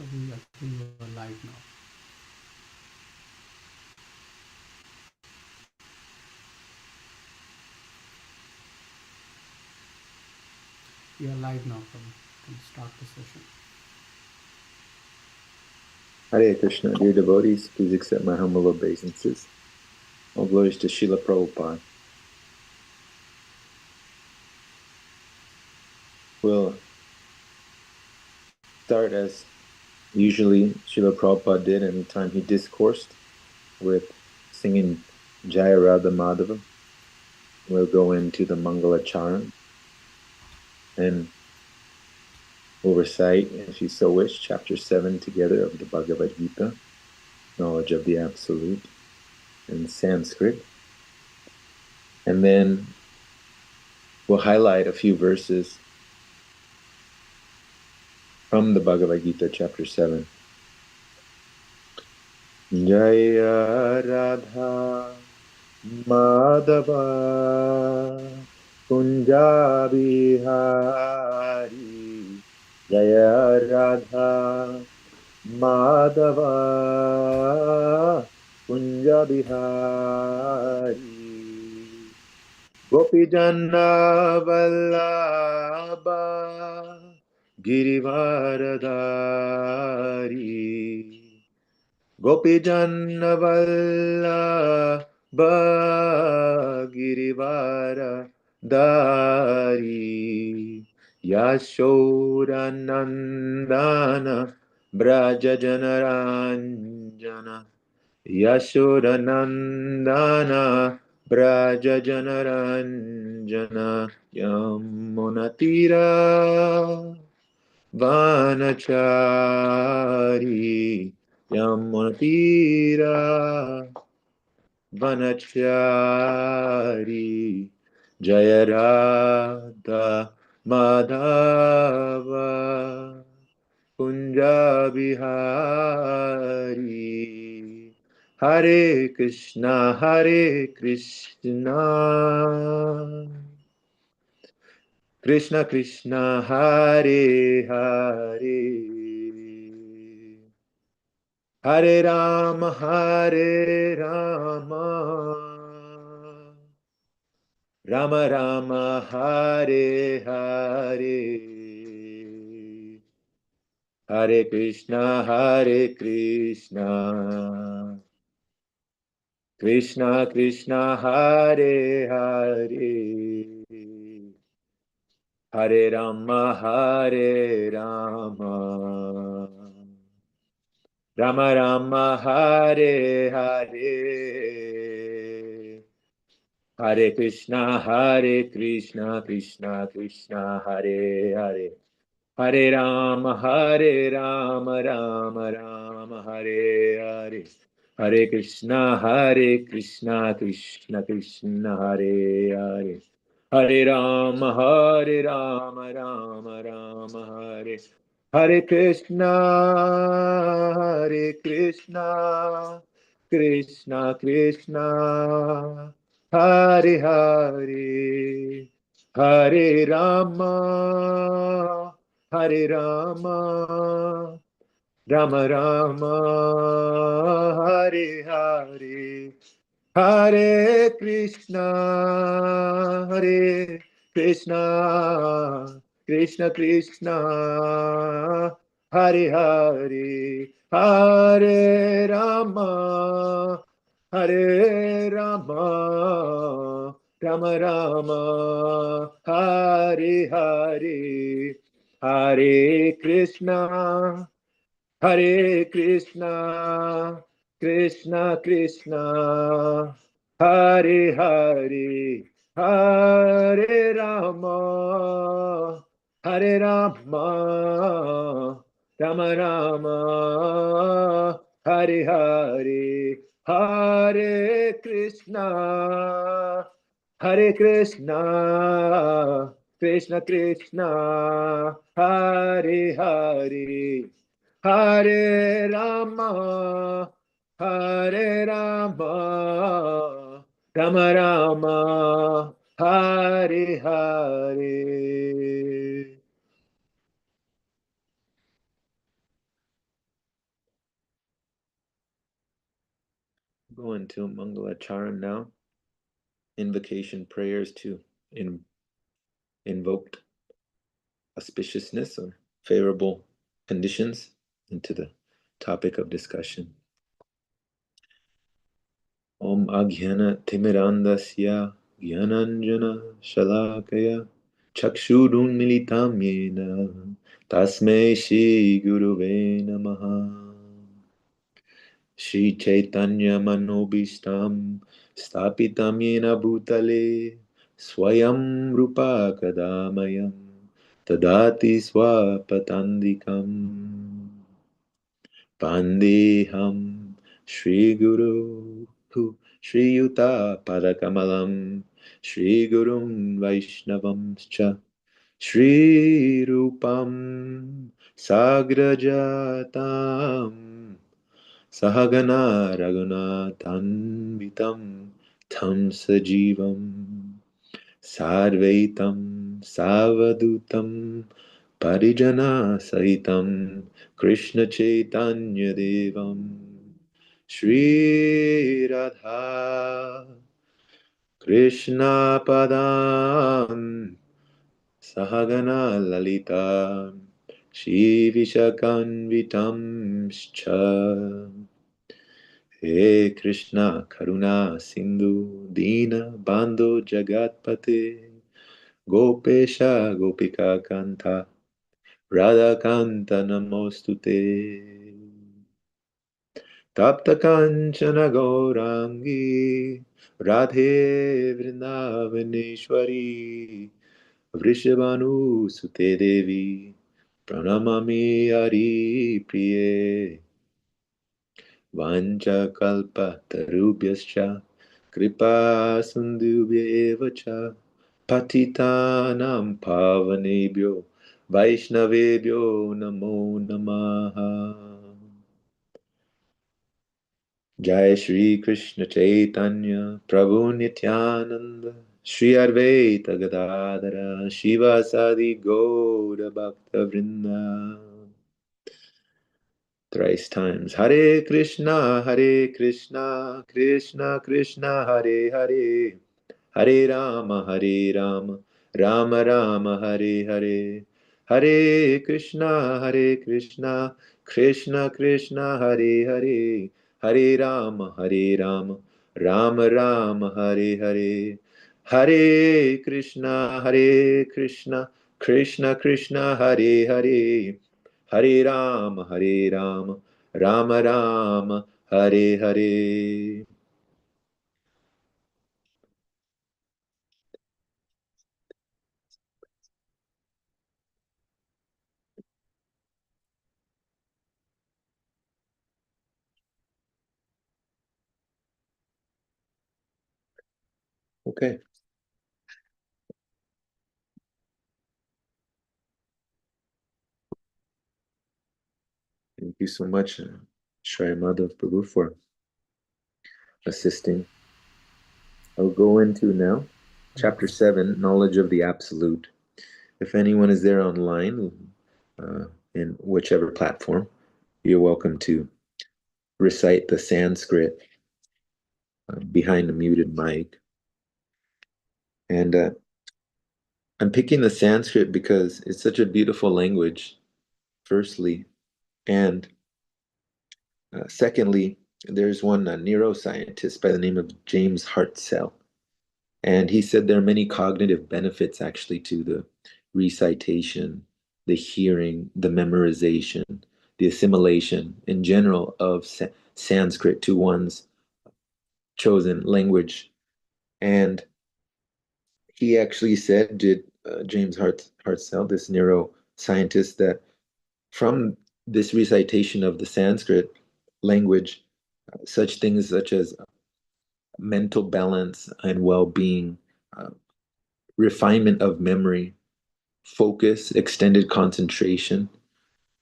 I think you are live now. You are live now, Prabhu. You can start the session. Hare Krishna, dear devotees, please accept my humble obeisances. All glories to Srila Prabhupada. We'll start as usually Srila Prabhupada did anytime he discoursed with singing Jaya Radha Madhava. We'll go into the Mangala Charan and we'll recite, if you so wish, chapter 7 together of the Bhagavad Gita, knowledge of the Absolute, in Sanskrit. And then we'll highlight a few verses from the Bhagavad Gita, chapter 7. Jaya Radha Madhava Kunja Bihari Jaya Radha Madhava Kunja Bihari Gopijana Vallabha Girivaradari Gopijanna Vallabha Girivara Dari Yashoda Nandana Braja Janaranjana Yashoda Nandana Braja Janaranjana Yamunatira Vanachari Yamunatira Vanachari Jayarada Madhava Kunja Bihari Hare Krishna Hare Krishna Krishna Krishna Hare Hare Hare Rama Hare Rama Rama Rama Hare Hare Hare Krishna Hare Krishna Krishna Krishna Hare Hare Hare Rama Hare Rama Rama Rama Hare Hare Hare Krishna Krishna Krishna Hare Hare Hare Rama Rama Hare Hare Hare Krishna Krishna Krishna Hare Hare Hare Rama Rama Hare Hare Krishna Krishna Krishna Hare Hare Hare Rama Rama Rama Hare Hare Hare Krishna Krishna Krishna Hare Hare Hare Rama Rama Rama Hare Hare Hare Krishna Krishna Krishna Hare Hare Hare Rama Rama Rama Hare Hare Hare Krishna Krishna Krishna Hare Hare Hare Rama Rama Rama Hare Hare into Mangalacharan now. Invocation prayers to invoke auspiciousness or favorable conditions into the topic of discussion. Om Agyana Timirandasya Gyananjana Shalakaya Chakshurun Militam Yena Tasmei Shri Guruve Namaha. Shri Chaitanya Manobishtam Stapitam Yena Bhutale Swayam Rupa Kadamayam Tadati Swapatandikam Pandeham Shri Guru Shri Yuta Padakamalam Shri Gurum Vaishnavamscha Shri Rupam Sagrajatam Sahagana Raghunatanvitam Tam Sajivam Sarvaitam Savadutam Parijana Sahitam Krishna Chaitanya Devam Shri Radha Krishna Padam Sahagana Lalita Shri Vishakanvitam Scha He Krishna Karuna Sindhu Dina Bando Jagatpate Gopesha Gopika Kanta Radha Kanta Namostute Tapta Kanchana Gaurangi Radhe Vrindavaneshwari Vrishabhanu Sute Devi Pranamami Hari Priye Vancha kalpa tarubhyascha kripa sindhubhya eva cha patitanam pavanebhyo vaishnavebhyo namo namaha. Jai Shri Krishna Chaitanya Prabhu Nityananda Shri Advaita Gadadara Shivasadi Gaura Bhakta Vrinda. Thrice times. Hare Krishna, Krishna Krishna, Hare Hare, Hare Rama, Rama Rama, Hare Hare, Hare Krishna, Krishna Krishna, Hare Hare, Hare Rama, Rama Rama, Hare Hare, Hare Krishna, Krishna Krishna, Hare Hare, Hare Rama, Rama Rama, Hare Hare. Okay. Thank you so much, Shri Madhav Prabhu, for assisting. I'll go into now chapter 7, Knowledge of the Absolute. If anyone is there online, in whichever platform, you're welcome to recite the Sanskrit behind the muted mic. And I'm picking the Sanskrit because it's such a beautiful language, firstly. And secondly, there's one neuroscientist by the name of James Hartzell. And he said there are many cognitive benefits actually to the recitation, the hearing, the memorization, the assimilation in general of Sanskrit to one's chosen language. And he actually said, James Hartzell, this neuroscientist, that from this recitation of the Sanskrit language, such things such as mental balance and well-being, refinement of memory, focus, extended concentration.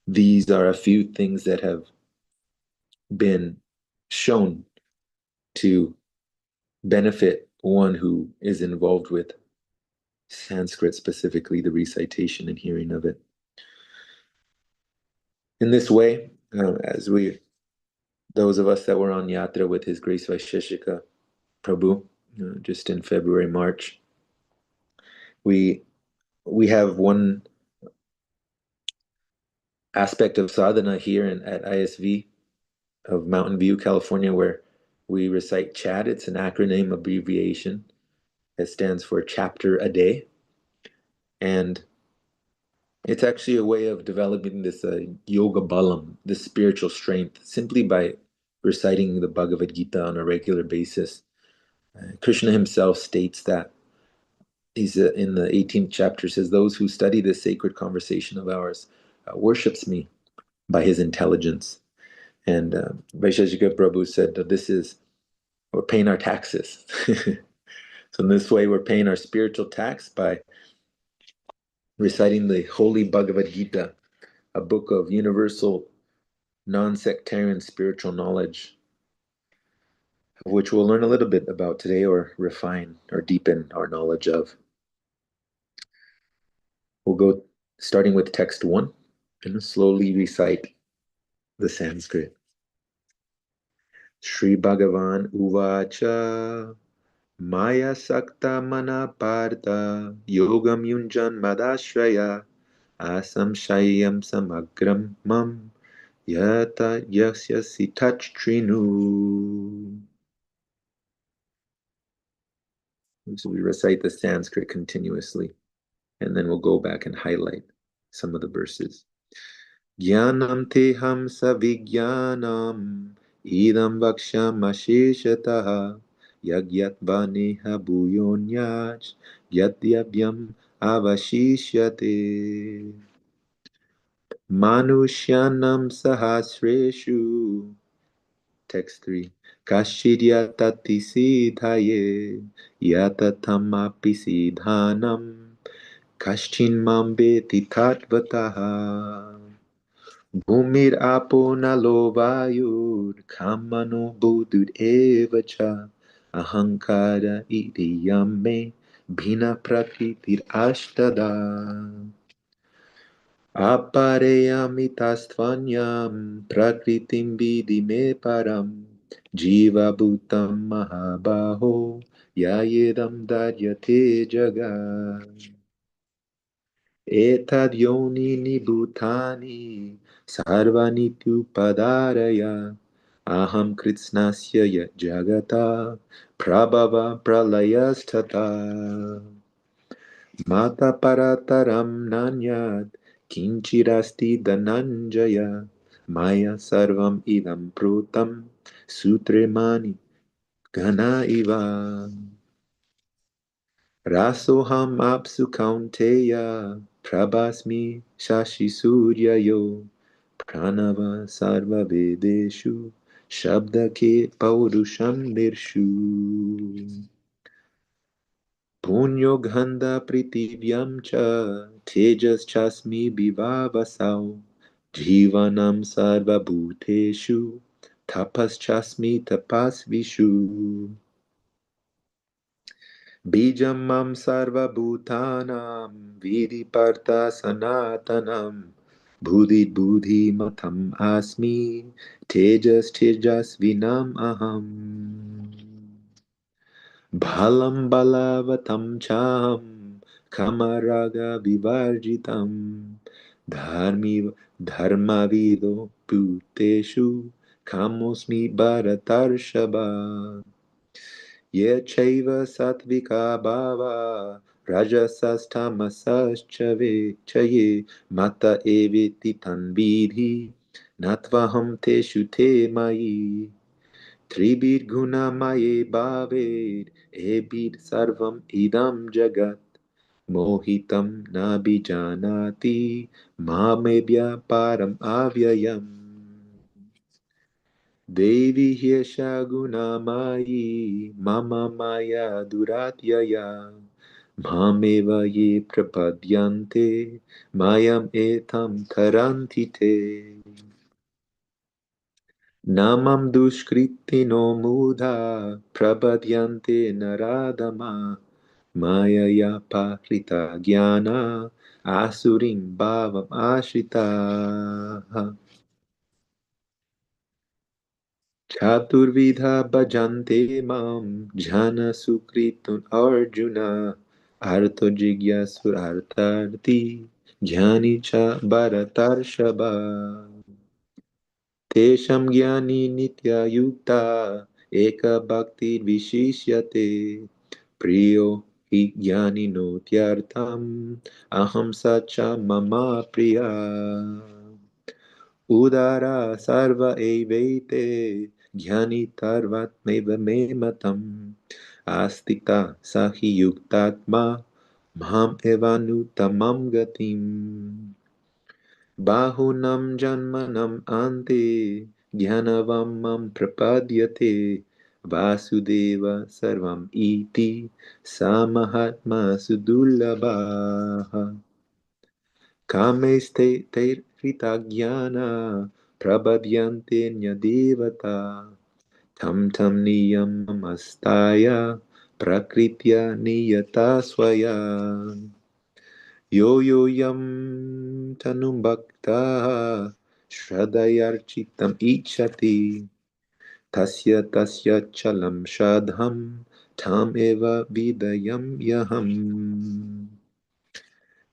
These are a few things that have been shown to benefit one who is involved with Sanskrit, specifically the recitation and hearing of it. In this way, as we those of us that were on Yatra with His Grace Vaisheshika Prabhu, just in February, March, we have one aspect of sadhana here at ISV of Mountain View, California, where we recite CHAT. It's an acronym abbreviation. It stands for chapter a day. And it's actually a way of developing this yoga balam, this spiritual strength, simply by reciting the Bhagavad Gita on a regular basis. Krishna himself states that he's in the 18th chapter says, "Those who study this sacred conversation of ours worships me by his intelligence." And Vaisheshika Prabhu said that we're paying our taxes. So in this way, we're paying our spiritual tax by reciting the holy Bhagavad Gita, a book of universal, non-sectarian spiritual knowledge, of which we'll learn a little bit about today, or refine or deepen our knowledge of. We'll go starting with text 1 and slowly recite the Sanskrit. Sri Bhagavan Uvacha Maya Sakta Mana Partha Yogam Yunjan Madashraya Asam Shayam Samagram Mam Yata Yasya Sitach Trinu. So we recite the Sanskrit continuously, and then we'll go back and highlight some of the verses. Jnanam teham savijnanam idam vaksham asheshataha yagyat vaneha bhuyonyach yadyabhyam avashishyate manushyanam sahasreshu. Text 3. Kashiryatati siddhaye yatatamapi siddhanam kashchin mambeti tatvataha bhumir apo nalo vayur kamano buddhud evacha ahankara idiyame bhina prakritir ashtada apareyamitastvanyam prakritim vidi me param jiva bhutam mahabaho yayedam daryate jagat etad yonini bhutani sarvani upadaraya aham kritsnasya jagata prabhava pralayastata Mata parataram nanyad kinchirasti dhananjaya maya sarvam idam prutam sutremani ghana iva rasoham apsu kaunteya prabhasmi shashi suryayo pranava sarva vedeshu shabdake paurusham nirshu Punyo Gandha Pritivyam Cha Tejas Chasmi Bhivavasau Jivanam Sarva Bhuteshu Tapas Chasmi Tapasvishu Bijam Mam Sarva Bhutanam Vidiparta Sanatanam Buddhi Buddhi Matam Asmi Tejas Vinam Aham Balam balavatam cham kamaraga vivarjitam dharmavido bhuteshu kamosmi bharatarshaba ye chaiva satvika bhava rajasastamasachave chaye mata eviti tanvidhi natvaham teshu te mayi Tribir guna maye bhaved ebid sarvam idam jagat mohitam nabijanati mamebhya param avyayam Devi hyesha guna mayi mama maya duratyaya mameva ye prapadyante mayam etam tarantite Namam dushkritino mudha prabhadyante naradama mayaya pahrita jnana asurim bhavam ashrita. Chaturvidha bhajante mam jhana sukritun arjuna artho jigyasur artharti jnani cha bharatarshaba tesham gyani nitya yukta eka bhakti vishishyate priyo hi gyani notyartam aham sacha mama priya Udara sarva evaite jnani tarvatmeva me matam astika sahi yuktatma maham evanutamam gatim bahunam janmanam ante jnanavamam prapadyate vasudeva sarvam iti samahatma sudulabha Kameste Ritagyan Prabhadyante Nyadevata Tam Tam Niyamastaya Prakritya Niyata Swaya Yo Yo Yam Tanum Bhakta Shradayarchitam Ichati Tasya Tasya Chalam Shadham Tam Eva Vidayam Yaham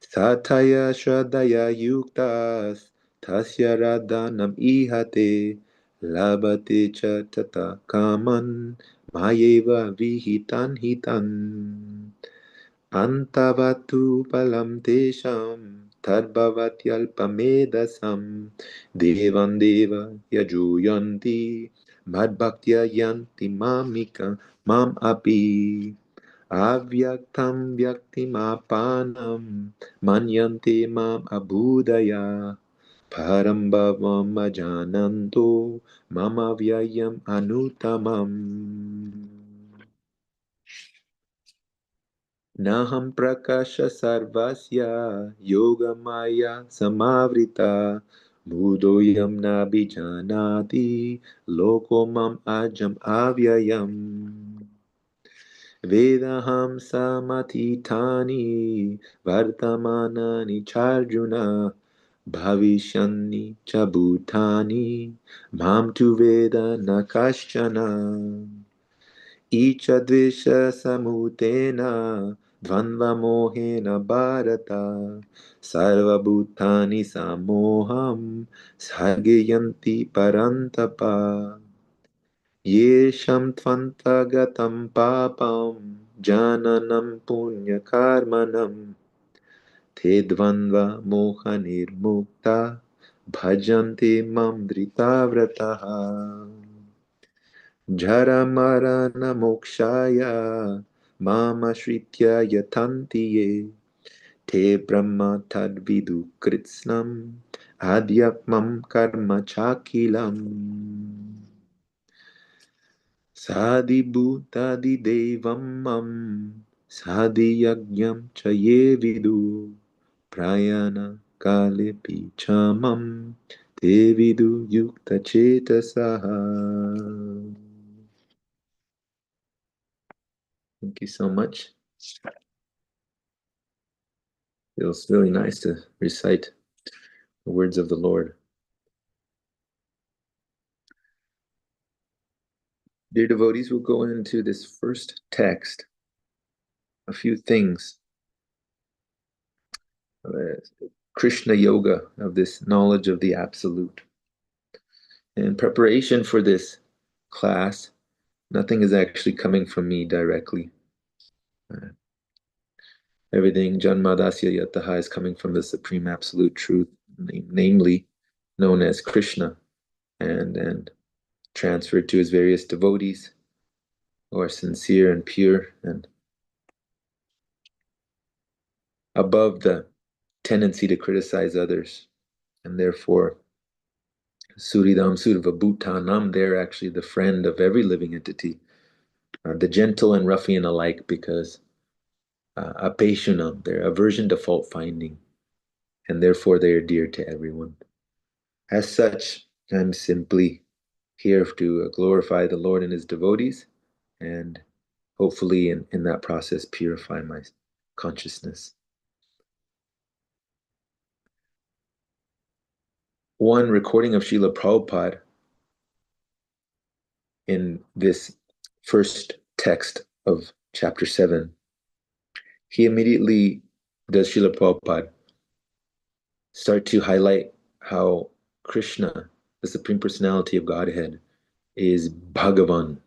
Sathaya Shradaya Yuktas Tasya Radhanam Ihate Labate cha tata kaman Mayeva Vihitan Hitan Antavatu Palam Tesham Tadbhavatyalpamedasam Devan Deva Yajuyanti Madbhaktya Yanti Mamika Mam Api Avyaktam vyaktimapanam manyante mam abudaya param bhavam ajananto mama vyayam anutamam Naham prakasha sarvasya yogamaya samavrita Budoyam nabhijanati lokomam ajam avyayam Vedaham samatitani vartamanani charjuna bhavishyani chabutani mam tu veda nakashchana ichadvisha samutena dvanva mohena bharata sarvabhutani samoham sargayanti parantapa Yesham tvantagatam papam jananam punyakarmanam te dvanva mohanirmukta bhajante mam dritavrataha jaramarana mokshaya mama shritya yatanti ye te brahma tadvidu kritsnam adhyatmam karma chakilam Sadibhutadi devamam sadhyagyam cha ye vidu prayana kale pichamam te vidu yukta chetasaha. Thank you so much. Feels really nice to recite the words of the Lord. Dear devotees, we'll go into this first text. A few things. Krishna yoga, of this knowledge of the Absolute. In preparation for this class, nothing is actually coming from me directly. Everything Janmadasya Yataha is coming from the Supreme Absolute Truth, namely known as Krishna, and transferred to his various devotees who are sincere and pure and above the tendency to criticize others. And therefore, Suridam Survabhutanam, they're actually the friend of every living entity, the gentle and ruffian alike, because apeshunam, their aversion to fault finding, and therefore they are dear to everyone. As such, I'm simply here to glorify the Lord and his devotees, and hopefully in that process purify my consciousness. One recording of Srila Prabhupada in this first text of chapter 7, he immediately does, Srila Prabhupada, start to highlight how Krishna, the Supreme Personality of Godhead, is Bhagavan.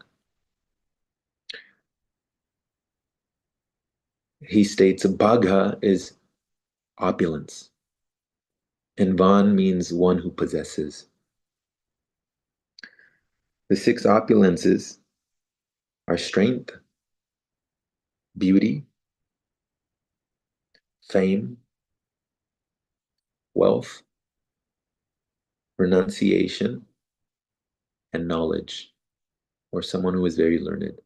He states Bhagha is opulence, and Van means one who possesses. The six opulences are strength, beauty, fame, wealth, renunciation, and knowledge, or someone who is very learned.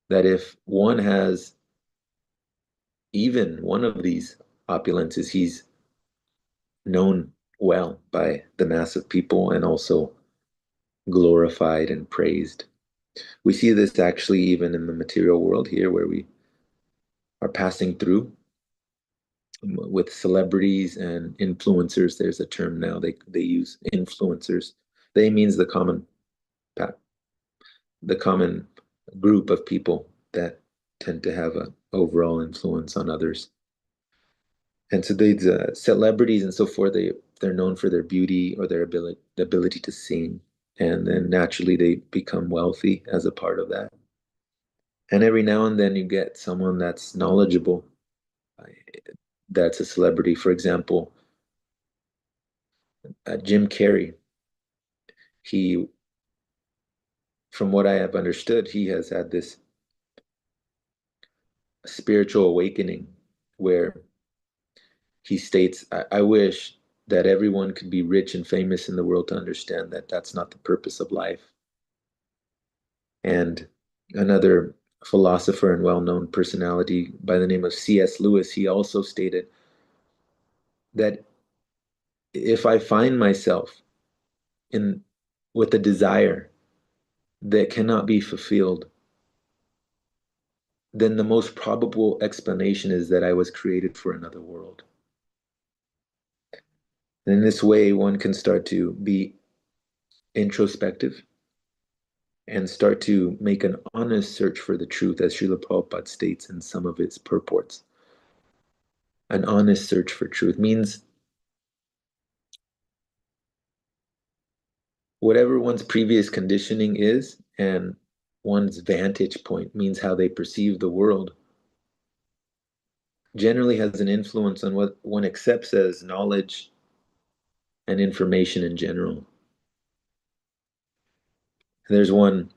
That if one has even one of these opulences, he's known well by the mass of people and also glorified and praised. We see this actually even in the material world here, where we are passing through with celebrities and influencers. There's a term now they use, influencers. They means the common group of people that tend to have an overall influence on others. And so these celebrities and so forth, they're known for their beauty or their ability to sing, and then naturally they become wealthy as a part of that. And every now and then you get someone that's knowledgeable, that's a celebrity. For example, Jim Carrey. He, from what I have understood, he has had this spiritual awakening where he states, I wish that everyone could be rich and famous in the world to understand that that's not the purpose of life. And another philosopher and well-known personality by the name of C.S. Lewis, he also stated that if I find myself in with a desire that cannot be fulfilled, then the most probable explanation is that I was created for another world. And in this way, one can start to be introspective and start to make an honest search for the truth, as Srila Prabhupada states in some of its purports. An honest search for truth means whatever one's previous conditioning is and one's vantage point means how they perceive the world generally has an influence on what one accepts as knowledge and information in general. There's one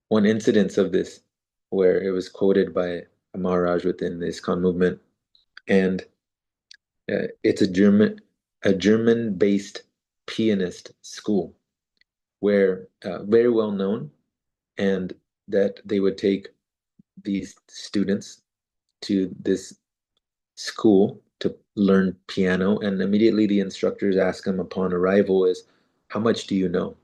incidence of this where it was quoted by a Maharaj within the ISKCON movement, and it's a German-based pianist school where very well known, and that they would take these students to this school to learn piano, and immediately the instructors ask them upon arrival is, how much do you know?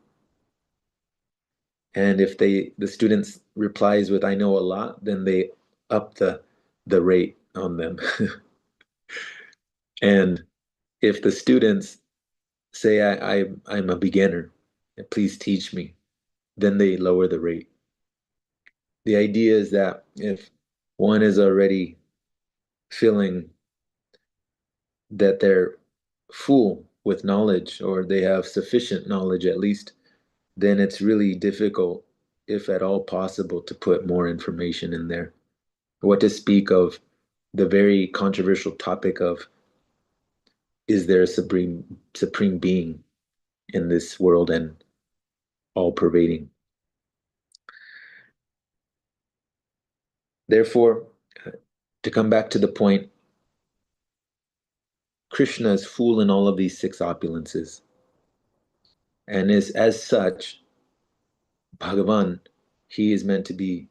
And if the students replies with I know a lot, then they up the rate on them. And if the students say I'm a beginner, please teach me, then they lower the rate. The idea is that if one is already feeling that they're full with knowledge, or they have sufficient knowledge at least, then it's really difficult, if at all possible, to put more information in there. What to speak of the very controversial topic of, is there a supreme being in this world and all pervading? Therefore, to come back to the point, Krishna is full in all of these six opulences, and is as such Bhagavan. He is meant to be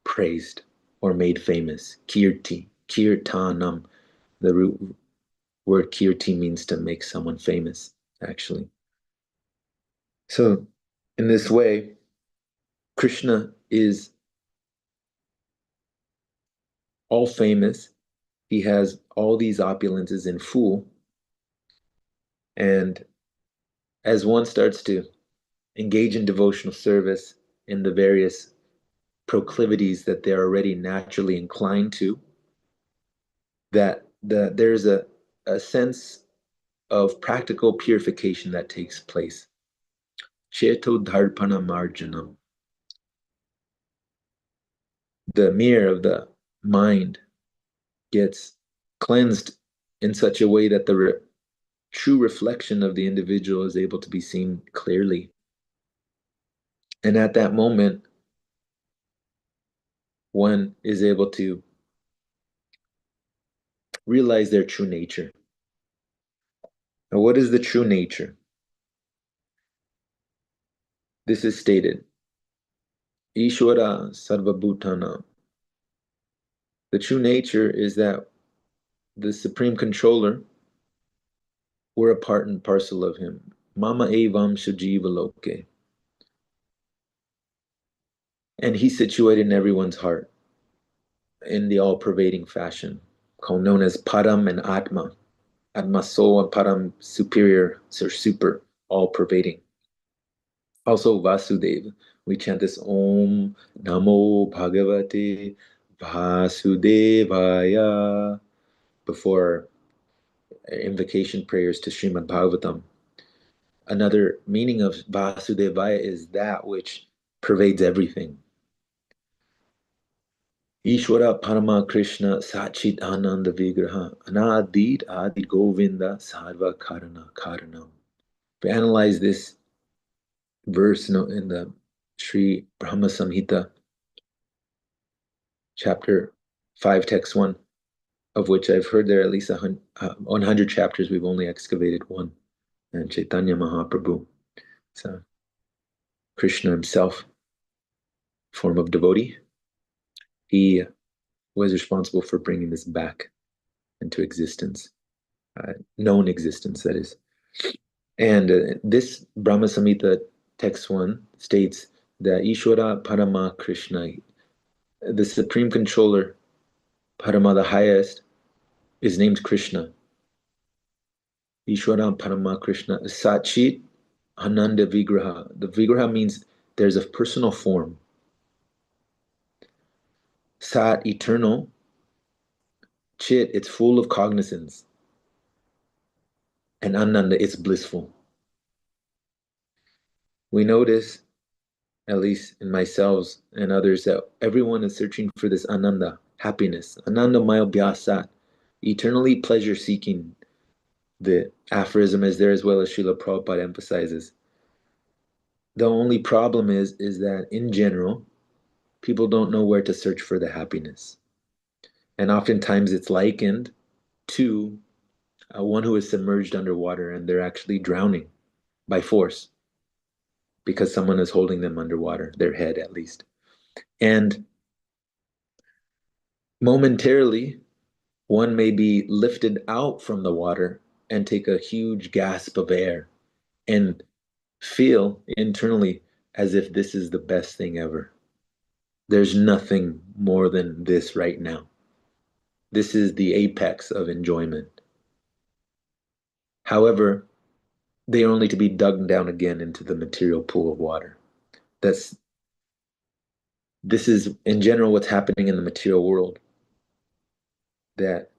praised or made famous. Kirti, kirtanam. The root word kirti means to make someone famous, actually. So, in this way, Krishna is all famous. He has all these opulences in full, and as one starts to engage in devotional service in the various proclivities that they're already naturally inclined to, that there's a sense of practical purification that takes place. Cheto dharpana marjanam. The mirror of the mind gets cleansed in such a way that the true reflection of the individual is able to be seen clearly. And at that moment, one is able to realize their true nature. Now, what is the true nature? This is stated. Ishvara Sarvabhutana. The true nature is that the Supreme Controller, we're a part and parcel of Him. Mama evam shajiva loke. And He's situated in everyone's heart in the all-pervading fashion, known as Param and Atma. Atma soul and Param superior, or super, all-pervading. Also Vasudeva. We chant this Om Namo Bhagavate Vasudevaya before invocation prayers to Srimad Bhagavatam. Another meaning of Vasudevaya is that which pervades everything. Ishvara Parama Krishna Sachit Ananda Vigraha Anadid Adi Govinda Sarva Karana Karanam. If we analyze this verse in the Sri Brahma Samhita, chapter 5, text 1, of which I've heard there are at least 100 chapters. We've only excavated one. And Chaitanya Mahaprabhu, so Krishna himself, form of devotee, he was responsible for bringing this back into existence, known existence, that is. And this Brahma Samhita text 1 states that Ishvara Parama Krishna, the Supreme Controller, Parama, the highest, is named Krishna. Ishvara Parama Krishna, Sachit Ananda Vigraha. The Vigraha means there's a personal form. Sat, eternal. Chit, it's full of cognizance. And Ananda, it's blissful. We notice, at least in myself and others, that everyone is searching for this Ananda, happiness. Ananda Maya Bhyasat, eternally pleasure seeking. The aphorism is there as well as Srila Prabhupada emphasizes. The only problem is that in general, people don't know where to search for the happiness. And oftentimes it's likened to one who is submerged underwater and they're actually drowning by force because someone is holding them underwater, their head at least. And momentarily, one may be lifted out from the water and take a huge gasp of air and feel internally as if this is the best thing ever. There's nothing more than this right now. This is the apex of enjoyment. However, they are only to be dug down again into the material pool of water. This is in general what's happening in the material world. That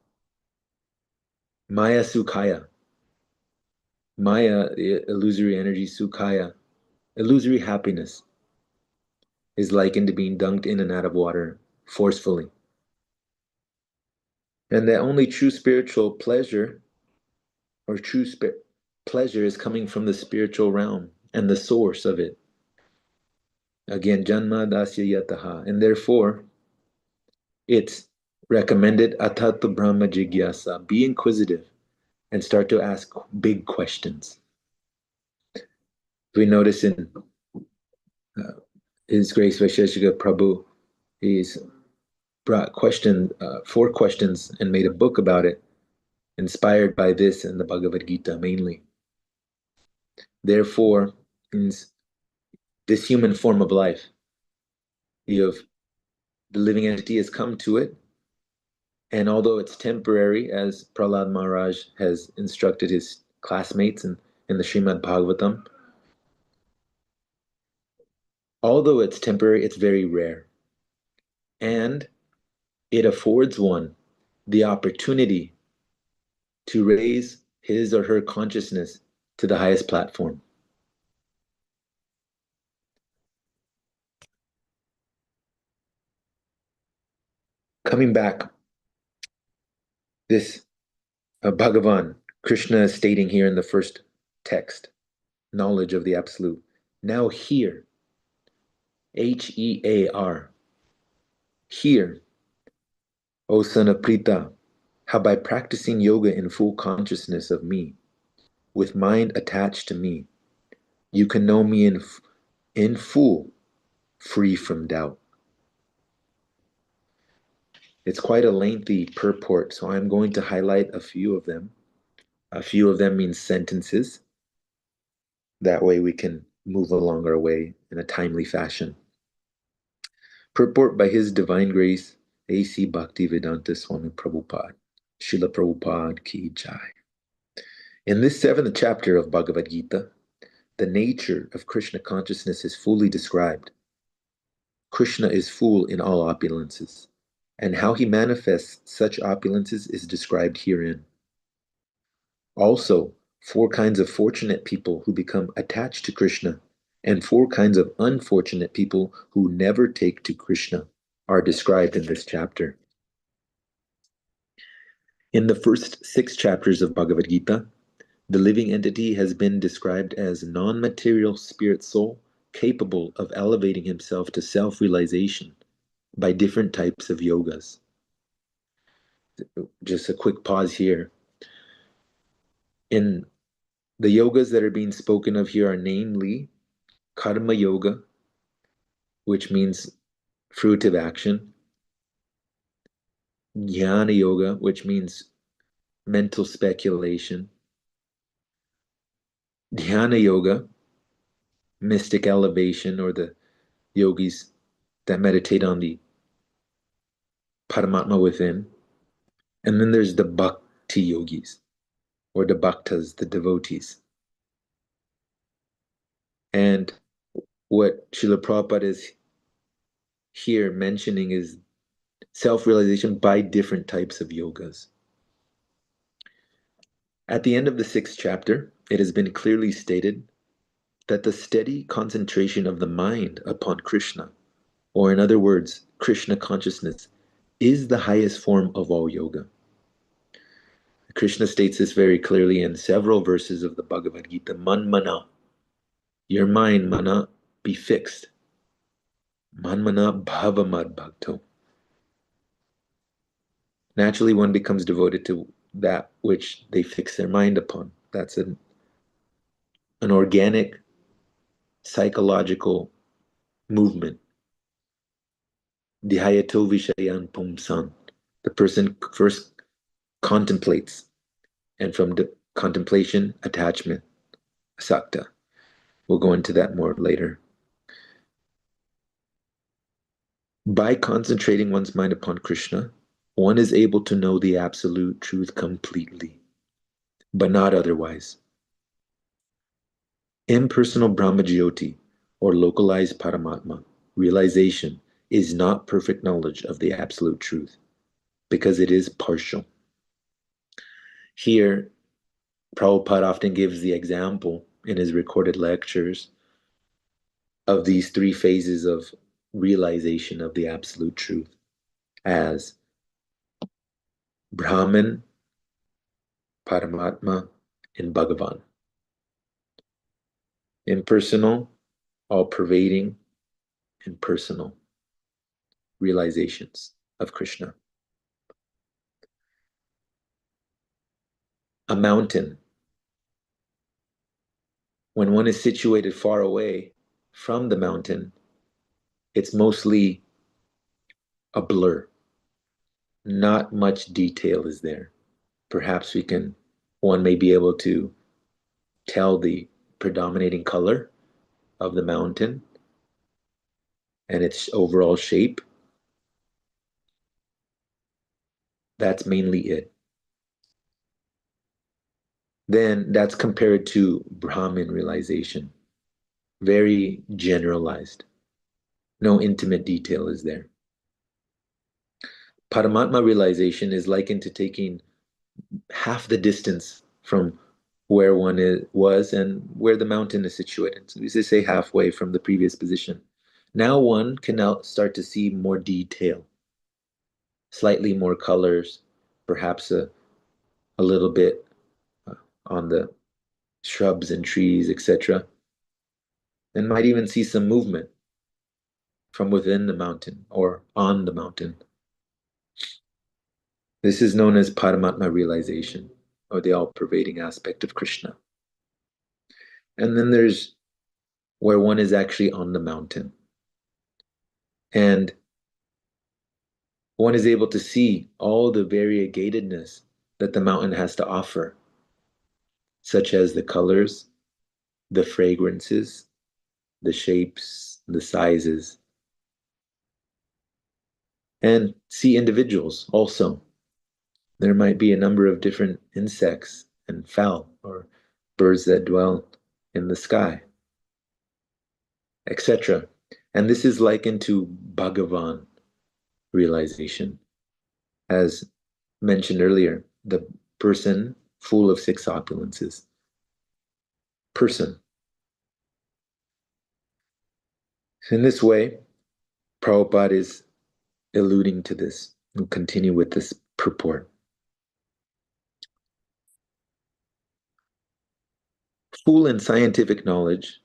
Maya Sukhaya, Maya, illusory energy, Sukhaya, illusory happiness, is likened to being dunked in and out of water forcefully. And that only true spiritual pleasure or true pleasure is coming from the spiritual realm and the source of it. Again, Janma Dasya Yataha. And therefore, it's recommended Atata Brahma Jigyasa. Be inquisitive and start to ask big questions. We notice in His Grace Vaisheshika Prabhu, he's brought 4 questions and made a book about it, inspired by this and the Bhagavad Gita mainly. Therefore, in this human form of life, the living entity has come to it, and although it's temporary, as Prahlad Maharaj has instructed his classmates and in the Srimad Bhagavatam. Although it's temporary, it's very rare. And it affords one the opportunity to raise his or her consciousness to the highest platform. Coming back, this Bhagavan, Krishna is stating here in the first text, knowledge of the Absolute. Now hear, Hear, hear, O son of Prita, how by practicing yoga in full consciousness of me, with mind attached to me, you can know me in full, free from doubt. It's quite a lengthy purport, so I'm going to highlight a few of them. A few of them mean sentences. That way we can move along our way in a timely fashion. Purport by His Divine Grace, A.C. Bhaktivedanta Swami Prabhupada, Srila Prabhupada Ki Jai. In this 7th chapter of Bhagavad Gita, the nature of Krishna consciousness is fully described. Krishna is full in all opulences, and how he manifests such opulences is described herein. Also, 4 kinds of fortunate people who become attached to Krishna, and 4 kinds of unfortunate people who never take to Krishna are described in this chapter. In the first 6 chapters of Bhagavad Gita, the living entity has been described as non-material spirit soul capable of elevating himself to self-realization by different types of yogas. Just a quick pause here. In the yogas that are being spoken of here are namely Karma Yoga, which means fruitive action, Jnana Yoga, which means mental speculation, Dhyana Yoga, mystic elevation, or the yogis that meditate on the Paramatma within. And then there's the Bhakti yogis, or the Bhaktas, the devotees. And what Srila Prabhupada is here mentioning is self-realization by different types of yogas. At the end of the 6th chapter, it has been clearly stated that the steady concentration of the mind upon Krishna, or in other words, Krishna consciousness, is the highest form of all yoga. Krishna states this very clearly in several verses of the Bhagavad Gita. Man mana, your mind, mana, be fixed. Man mana bhavamad bhakto. Naturally, one becomes devoted to that which they fix their mind upon. That's an organic, psychological movement. Dhyayato vishayan pumsan. The person first contemplates, and from the contemplation, attachment, asakta. We'll go into that more later. By concentrating one's mind upon Krishna, one is able to know the absolute truth completely, but not otherwise. Impersonal Brahmajyoti, or localized Paramatma, realization, is not perfect knowledge of the absolute truth, because it is partial. Here, Prabhupada often gives the example in his recorded lectures of these 3 phases of realization of the absolute truth as Brahman, Paramatma, and Bhagavan. Impersonal, all-pervading, and personal realizations of Krishna. A mountain. When one is situated far away from the mountain, it's mostly a blur. Not much detail is there. Perhaps one may be able to tell the predominating color of the mountain and its overall shape. That's mainly it. then that's compared to Brahmin realization. Very generalized. No intimate detail is there. Paramatma realization is likened to taking half the distance from where was and where the mountain is situated. So we say halfway from the previous position. Now one can now start to see more detail, slightly more colors, perhaps a little bit uh, on the shrubs and trees, etc., and might even see some movement from within the mountain or on the mountain. This is known as Paramatma realization, or the all-pervading aspect of Krishna. And then there's where one is actually on the mountain. And one is able to see all the variegatedness that the mountain has to offer, such as the colors, the fragrances, the shapes, the sizes, and see individuals also. There might be a number of different insects and fowl or birds that dwell in the sky, etc. And this is likened to Bhagavan realization. As mentioned earlier, the person full of six opulences. Person. In this way, Prabhupada is alluding to this. We'll continue with this purport. Full in scientific knowledge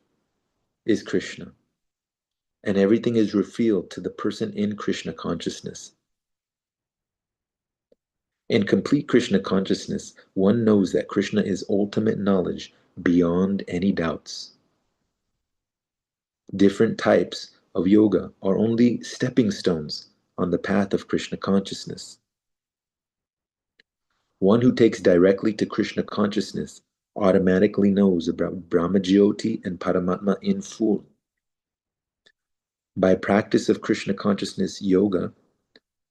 is Krishna, and everything is revealed to the person in Krishna consciousness. In complete Krishna consciousness, one knows that Krishna is ultimate knowledge beyond any doubts. Different types of yoga are only stepping stones on the path of Krishna consciousness. One who takes directly to Krishna consciousness automatically knows about Brahmajyoti and Paramatma in full. By practice of Krishna consciousness yoga,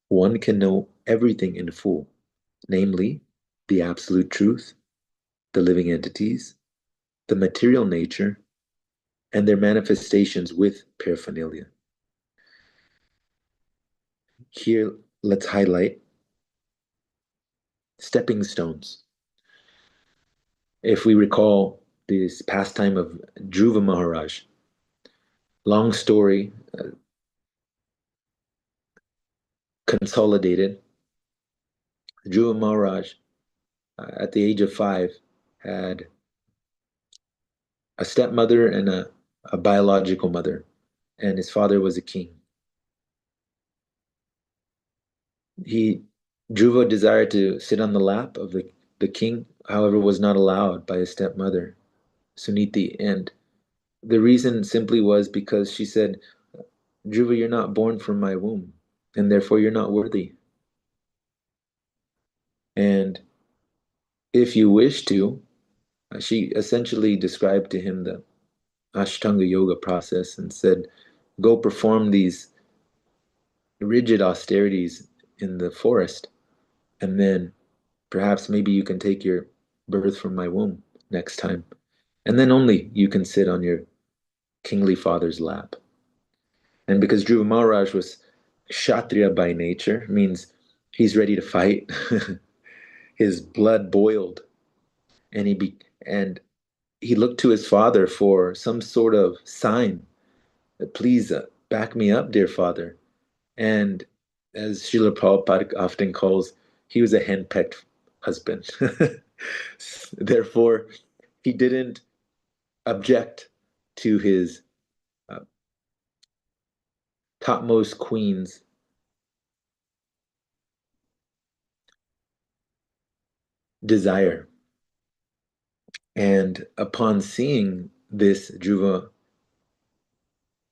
one can know everything in full, namely the absolute truth, the living entities, the material nature, and their manifestations with paraphernalia. Here, let's highlight stepping stones. If we recall this pastime of Dhruva Maharaj, long story, consolidated. Dhruva Maharaj, at the age of 5, had a stepmother and a biological mother, and his father was a king. Dhruva desired to sit on the lap of the king, however, was not allowed by his stepmother, Suniti. And the reason simply was because she said, Dhruva, you're not born from my womb, and therefore you're not worthy. And if you wish to, she essentially described to him the Ashtanga yoga process and said, go perform these rigid austerities in the forest, and then perhaps maybe you can take your birth from my womb next time. And then only you can sit on your kingly father's lap. And because Dhruva Maharaj was Kshatriya by nature, means he's ready to fight. His blood boiled, and and he looked to his father for some sort of sign. Please back me up, dear father. And as Srila Prabhupada often calls, he was a henpecked husband. Therefore, he didn't object to his uh, topmost queen's desire. And upon seeing this, Dhruva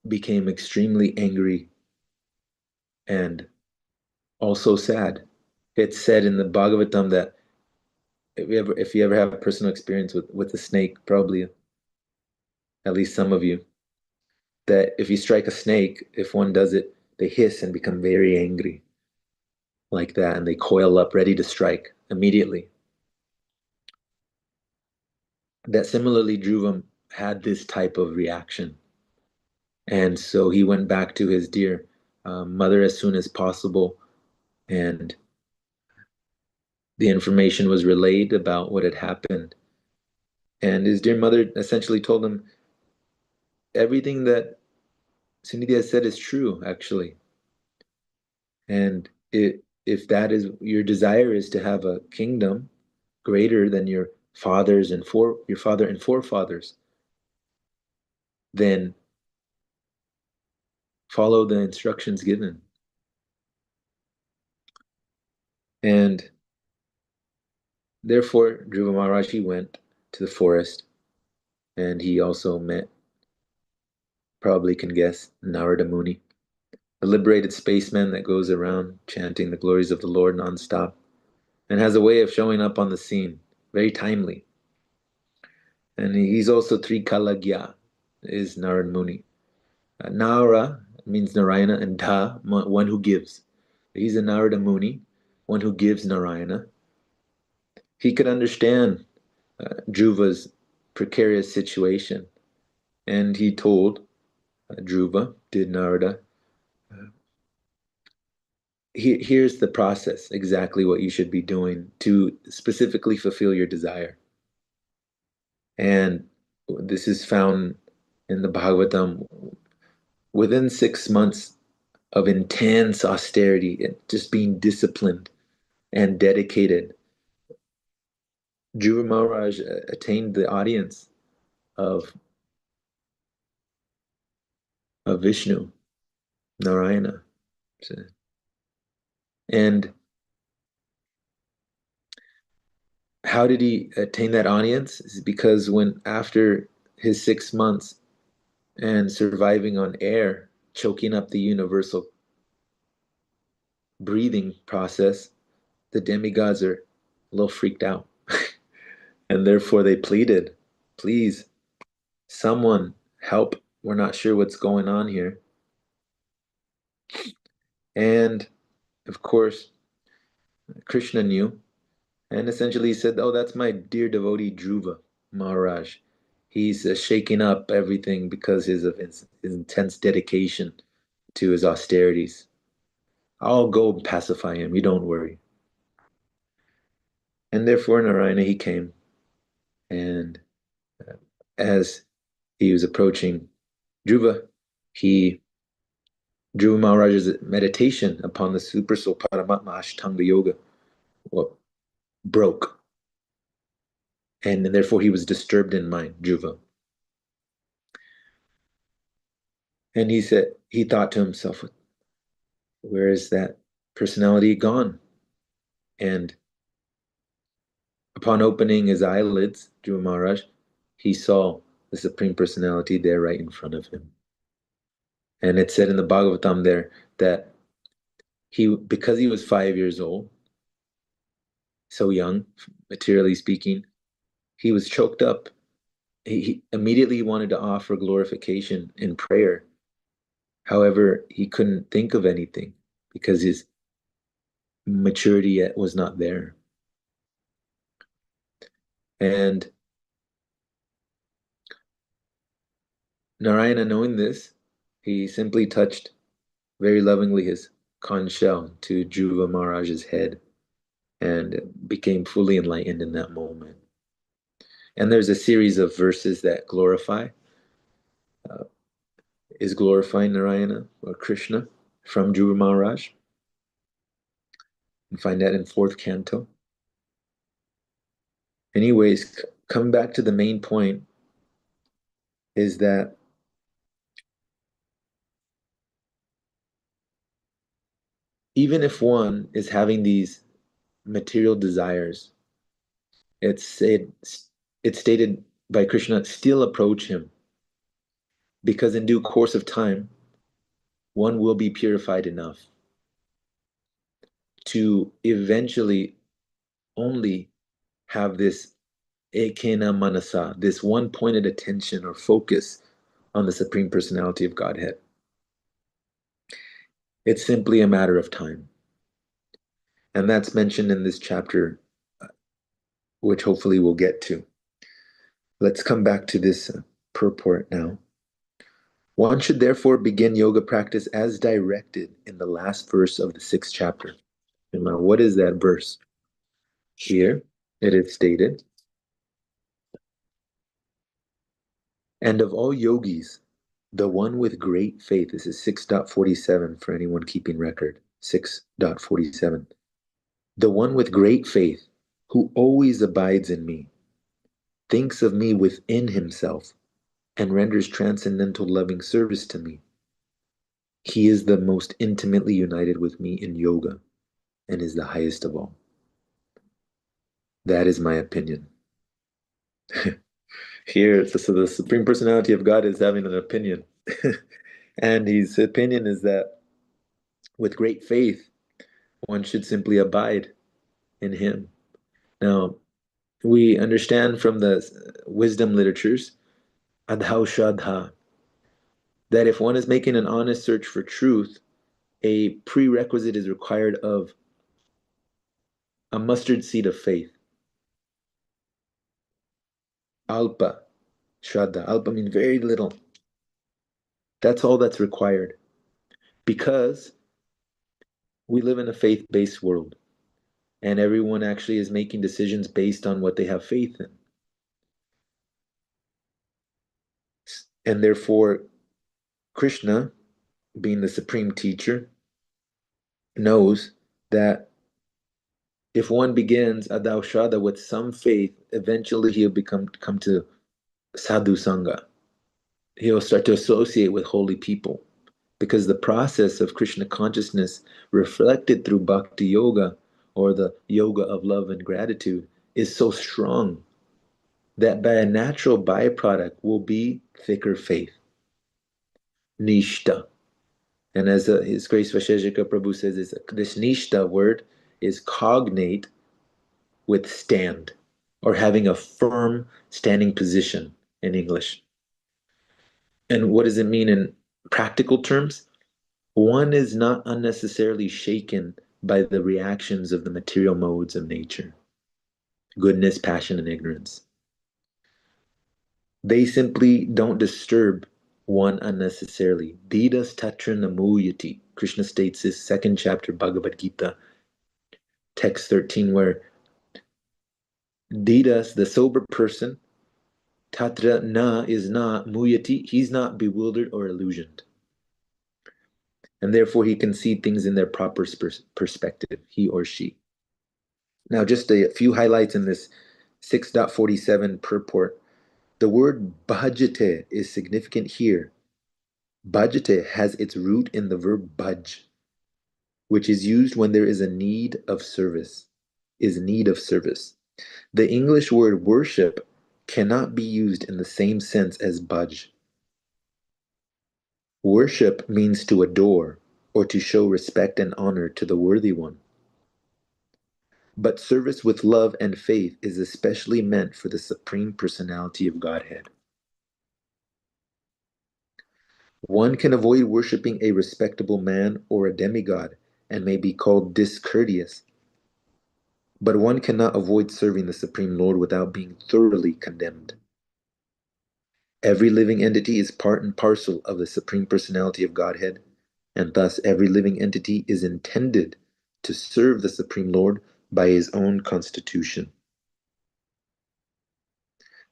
became extremely angry and also sad. It's said in the Bhagavatam that if you ever have a personal experience with a snake, probably at least some of you, that if you strike a snake, if one does it, they hiss and become very angry like that, and they coil up ready to strike immediately. that similarly Dhruvam had this type of reaction. And so he went back to his dear mother as soon as possible, and the information was relayed about what had happened. And his dear mother essentially told him everything that Sunidya said is true, actually. And if that is your desire is to have a kingdom greater than your your father and forefathers, then follow the instructions given. And therefore, Dhruva Maharaj went to the forest, and he also met, probably can guess, Narada Muni, a liberated spaceman that goes around chanting the glories of the Lord nonstop and has a way of showing up on the scene, very timely. And he's also Trikalagya, is Narada Muni. Nara means Narayana, and Da, one who gives. He's a Narada Muni, one who gives Narayana. He could understand Dhruva's precarious situation, and he told Dhruva, did Narada, here's the process, exactly what you should be doing to specifically fulfill your desire. And this is found in the Bhagavatam. Within 6 months of intense austerity and just being disciplined and dedicated, Dhruva Maharaj attained the audience of, of Vishnu, Narayana. And how did he attain that audience? Is because when after his 6 months and surviving on air, choking up the universal breathing process, the demigods are a little freaked out. And therefore they pleaded, please, someone help. We're not sure what's going on here. And of course, Krishna knew and essentially said, oh, that's my dear devotee Dhruva Maharaj. He's shaking up everything because of his intense dedication to his austerities. I'll go pacify him. You don't worry. And therefore, Narayana, he came. And as he was approaching Dhruva, he Dhruva Maharaj's meditation upon the Super Soul Paramatma Ashtanga Yoga broke. And therefore, he was disturbed in mind, Dhruva. And he thought to himself, where is that personality gone? And upon opening his eyelids, Dhruva Maharaj, he saw the Supreme Personality there right in front of him. And it said in the Bhagavatam there that because he was 5 years old, so young, materially speaking, he was choked up. He immediately wanted to offer glorification in prayer. However, he couldn't think of anything because his maturity yet was not there. And Narayana, knowing this, he simply touched very lovingly his conch shell to Dhruva Maharaj's head and became fully enlightened in that moment. And there's a series of verses that is glorifying Narayana or Krishna from Dhruva Maharaj. You can find that in fourth canto. Anyways, coming back to the main point is that even if one is having these material desires, it's stated by Krishna, still approach him, because in due course of time, one will be purified enough to eventually only have this ekena manasa, this one-pointed attention or focus on the Supreme Personality of Godhead. It's simply a matter of time. And that's mentioned in this chapter, which hopefully we'll get to. Let's come back to this purport now. One should therefore begin yoga practice as directed in the last verse of the 6th chapter. And now, what is that verse? Here it is stated, and of all yogis, the one with great faith, this is 6.47 for anyone keeping record, 6.47. The one with great faith, who always abides in me, thinks of me within himself, and renders transcendental loving service to me. He is the most intimately united with me in yoga and is the highest of all. That is my opinion. Here, so the Supreme Personality of God is having an opinion. And his opinion is that with great faith, one should simply abide in him. Now, we understand from the wisdom literatures, adhau shadha, that if one is making an honest search for truth, a prerequisite is required of a mustard seed of faith. Alpa, shraddha. Alpa means very little. That's all that's required. Because we live in a faith-based world, and everyone actually is making decisions based on what they have faith in. And therefore, Krishna, being the supreme teacher, knows that if one begins Adau Shraddha with some faith, eventually he'll come to sadhu sangha. He'll start to associate with holy people, because the process of Krishna consciousness reflected through bhakti yoga, or the yoga of love and gratitude, is so strong that by a natural byproduct will be thicker faith, nishta. And as His Grace Vaisheshika Prabhu says, this nishta word is cognate with stand, or having a firm standing position in English. And what does it mean in practical terms? One is not unnecessarily shaken by the reactions of the material modes of nature, goodness, passion, and ignorance. They simply don't disturb one unnecessarily. Didas tatra namuyati. Krishna states this 2nd chapter, Bhagavad Gita, text 13, where Didas, the sober person, tatra na is not, muyati, he's not bewildered or illusioned. And therefore he can see things in their proper perspective, he or she. Now, just a few highlights in this 6.47 purport. The word bhajate is significant here. Bhajate has its root in the verb bhaj, which is used when there is a need of service, is need of service. The English word worship cannot be used in the same sense as bhaj. Worship means to adore or to show respect and honor to the worthy one. But service with love and faith is especially meant for the Supreme Personality of Godhead. One can avoid worshiping a respectable man or a demigod and may be called discourteous, but one cannot avoid serving the Supreme Lord without being thoroughly condemned. Every living entity is part and parcel of the Supreme Personality of Godhead, and thus every living entity is intended to serve the Supreme Lord by his own constitution.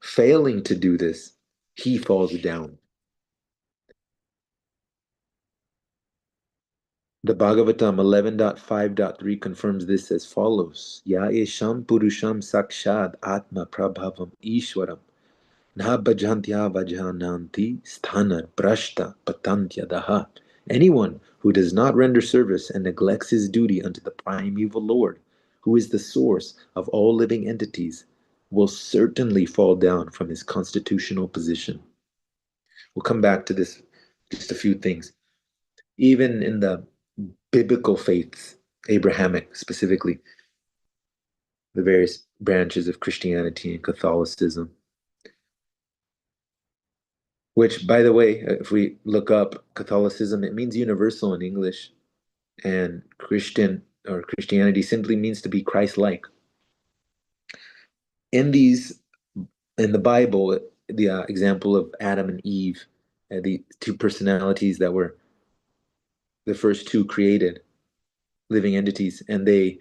Failing to do this, he falls down. The Bhagavatam 11.5.3 confirms this as follows. Ya esham purusham sakshad atma prabhavam ishwaram na bhajantya bhajananti sthana prashta patantyadaha. Anyone who does not render service and neglects his duty unto the primeval Lord, who is the source of all living entities, will certainly fall down from his constitutional position. We'll come back to this, just a few things. Even in the biblical faiths, Abrahamic specifically, the various branches of Christianity and Catholicism, which, by the way, if we look up Catholicism, it means universal in English, and Christian or Christianity simply means to be Christ-like. In these In the Bible, the example of Adam and Eve, the two personalities that were the first two created living entities, and they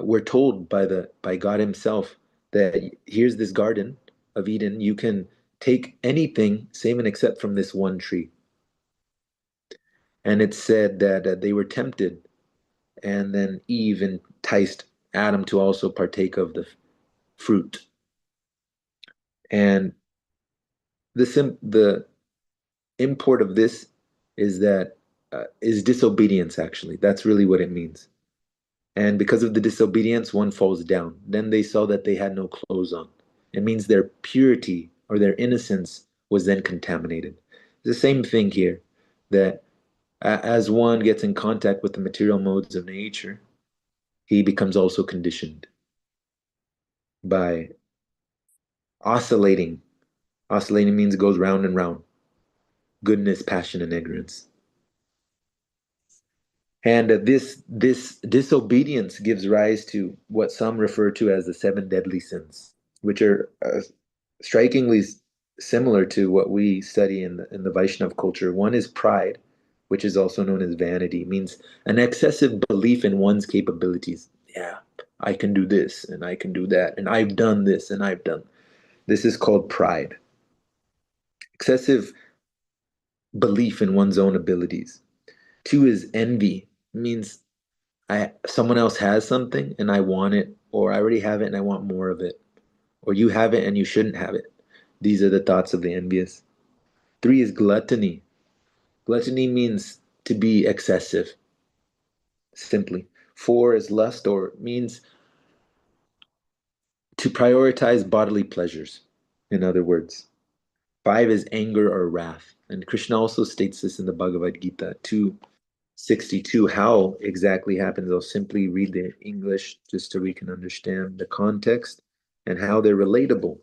were told by God Himself that here's this garden of Eden. You can take anything, save and except from this one tree. And it said that they were tempted, and then Eve enticed Adam to also partake of the fruit. And the import of this is that is disobedience. Actually, that's really what it means. And because of the disobedience, one falls down. Then they saw that they had no clothes on. It means their purity or their innocence was then contaminated. The same thing here, that as one gets in contact with the material modes of nature, he becomes also conditioned by oscillating. Oscillating means it goes round and round. Goodness, passion, and ignorance. And this disobedience gives rise to what some refer to as the seven deadly sins, which are strikingly similar to what we study in the Vaishnav culture. One is pride, which is also known as vanity, means an excessive belief in one's capabilities. Yeah, I can do this and I can do that, and I've done this and I've done. This is called pride. Excessive belief in one's own abilities. Two is envy, means I someone else has something and I want it, or I already have it and I want more of it, or you have it and you shouldn't have it. These are the thoughts of the envious. Three is gluttony. Gluttony means to be excessive, simply. Four is lust, or means to prioritize bodily pleasures, in other words. Five is anger or wrath. And Krishna also states this in the Bhagavad Gita 262. How exactly happens? I'll simply read the English just so we can understand the context and how they're relatable.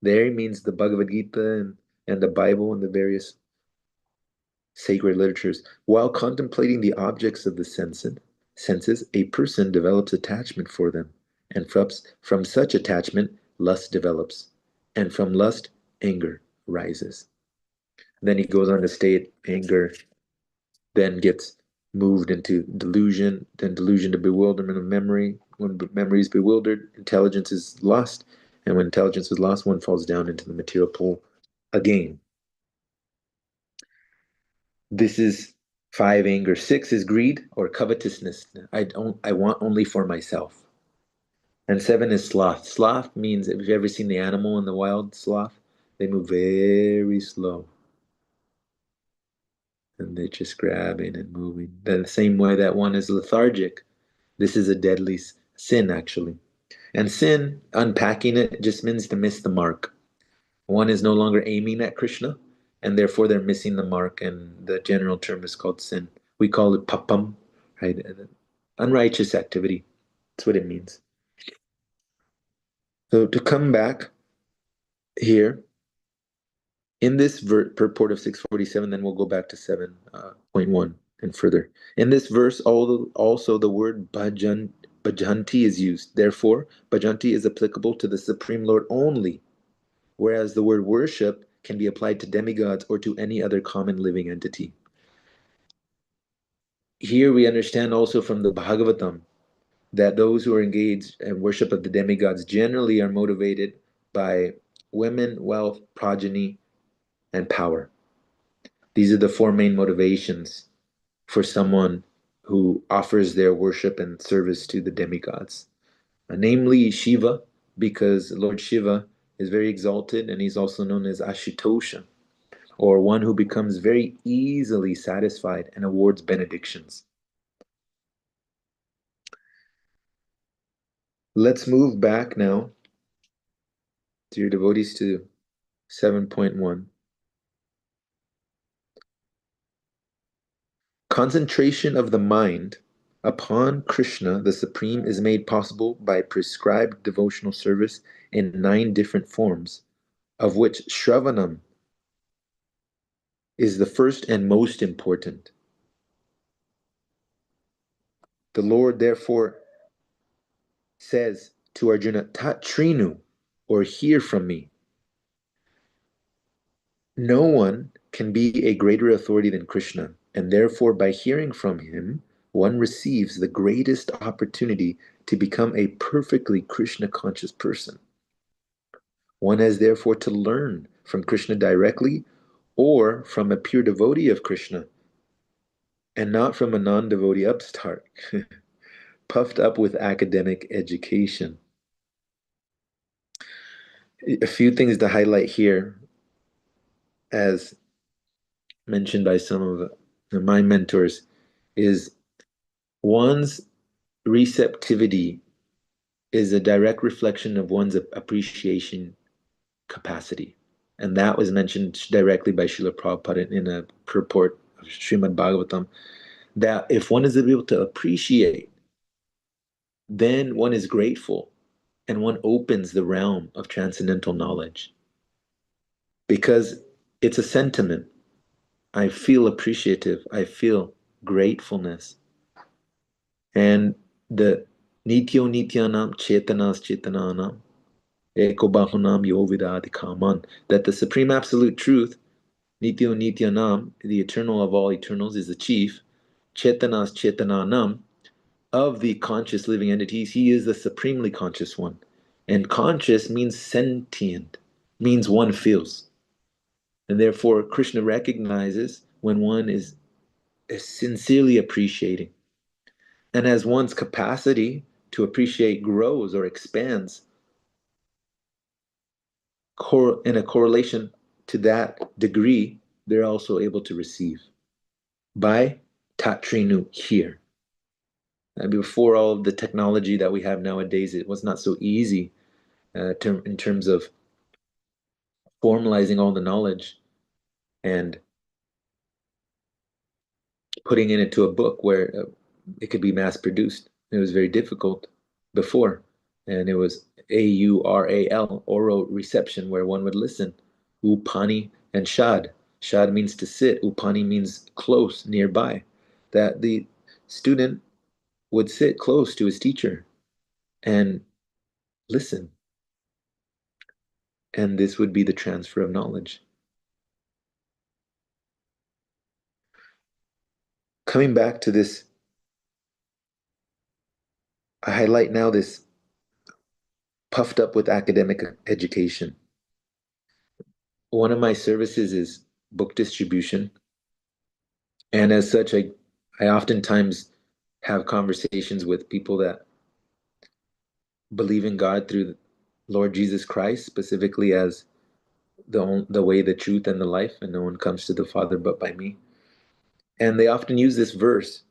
There means the Bhagavad Gita and the Bible and the various sacred literatures. While contemplating the objects of the senses, a person develops attachment for them, and from such attachment, lust develops, and from lust, anger rises. Then he goes on to state anger then gets moved into delusion, then delusion to bewilderment of memory. When memory is bewildered, intelligence is lost, and when intelligence is lost, one falls down into the material pool again. This is five anger. Six is greed or covetousness. I want only for myself. And seven is sloth. Sloth means, if you've ever seen the animal in the wild, sloth, they move very slow. And they're just grabbing and moving. The same way that one is lethargic. This is a deadly sin, actually. And sin, unpacking it, just means to miss the mark. One is no longer aiming at Krishna, and therefore they're missing the mark, and the general term is called sin. We call it papam, right? Unrighteous activity. That's what it means. So to come back here, in this purport of 647, then we'll go back to 7.1 and further. In this verse, also the word bhajanti is used. Therefore, bhajanti is applicable to the Supreme Lord only, whereas the word worship can be applied to demigods or to any other common living entity. Here we understand also from the Bhagavatam that those who are engaged in worship of the demigods generally are motivated by women, wealth, progeny, and power. These are the four main motivations for someone who offers their worship and service to the demigods. Namely Shiva, because Lord Shiva is very exalted and he's also known as Ashitosha, or one who becomes very easily satisfied and awards benedictions. Let's move back now to your devotees to 7.1. Concentration of the mind upon Krishna, the Supreme, is made possible by prescribed devotional service in 9 different forms, of which Shravanam is the first and most important. The Lord therefore says to Arjuna, Tat Trinu, or hear from me. No one can be a greater authority than Krishna, and therefore, by hearing from him, one receives the greatest opportunity to become a perfectly Krishna conscious person. One has therefore to learn from Krishna directly or from a pure devotee of Krishna, and not from a non devotee upstart, puffed up with academic education. A few things to highlight here, as mentioned by some of my mentors, is one's receptivity is a direct reflection of one's appreciation capacity. And that was mentioned directly by Srila Prabhupada in a purport of Srimad Bhagavatam, that if one is able to appreciate, then one is grateful and one opens the realm of transcendental knowledge. Because it's a sentiment. I feel appreciative. I feel gratefulness. And the Nityo Nityanam Chetanas Chetananam Eko Bahunam Yovidadi Kaman, that the Supreme Absolute Truth, Nityo Nityanam, the eternal of all eternals, is the chief, Chetanas Chetananam, of the conscious living entities, he is the supremely conscious one. And conscious means sentient, means one feels. And therefore, Krishna recognizes when one is sincerely appreciating. And as one's capacity to appreciate grows or expands, in a correlation to that degree, they're also able to receive by tatrinu, here. And before all of the technology that we have nowadays, it was not so easy in terms of formalizing all the knowledge and putting it into a book where it could be mass produced. It was very difficult before. And it was AURAL, oral reception, where one would listen. Upani and Shad. Shad means to sit, Upani means close, nearby. That the student would sit close to his teacher and listen. And this would be the transfer of knowledge. Coming back to this, I highlight now this puffed up with academic education. One of my services is book distribution. And as such, I oftentimes have conversations with people that believe in God through Lord Jesus Christ, specifically as the way, the truth, and the life, and no one comes to the Father but by me. And they often use this verse.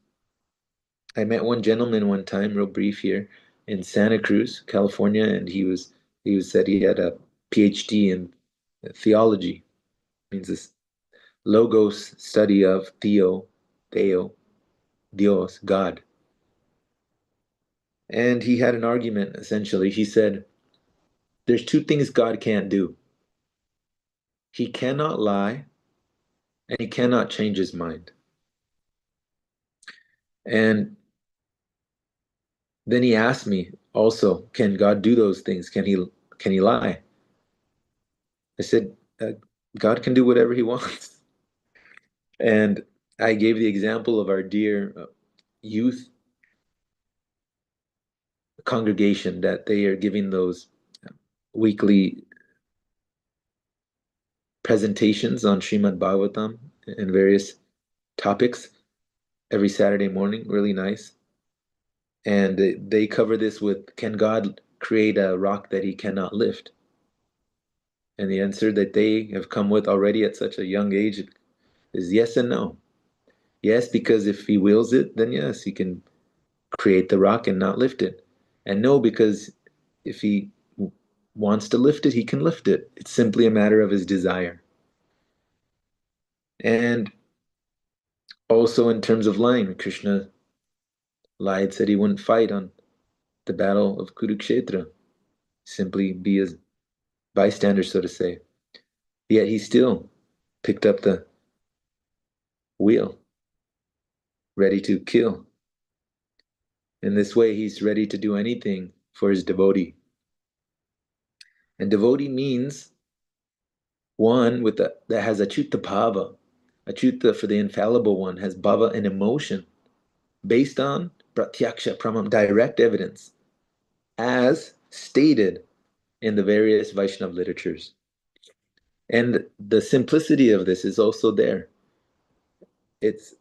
I met one gentleman one time, real brief here, in Santa Cruz, California, and he said he had a PhD in theology, means this logos study of Deo, Dios, God. And he had an argument, essentially. He said, there's two things God can't do. He cannot lie, and he cannot change his mind. And then he asked me also, can God do those things? Can he lie? I said, God can do whatever he wants. And I gave the example of our dear youth congregation, that they are giving those weekly presentations on Srimad Bhagavatam and various topics every Saturday morning. Really nice. And they cover this with, can God create a rock that he cannot lift? And the answer that they have come with already at such a young age is yes and no. Yes, because if he wills it, then yes, he can create the rock and not lift it. And no, because if he wants to lift it, he can lift it. It's simply a matter of his desire. And also in terms of lying, Krishna lied, said he wouldn't fight on the battle of Kurukshetra, simply be a bystander, so to say. Yet he still picked up the wheel, ready to kill. In this way, he's ready to do anything for his devotee. And devotee means one that has achyuta bhava. Achyuta for the infallible one has bhava and emotion based on pratyaksha pramam, direct evidence, as stated in the various Vaishnava literatures. And the simplicity of this is also there. It's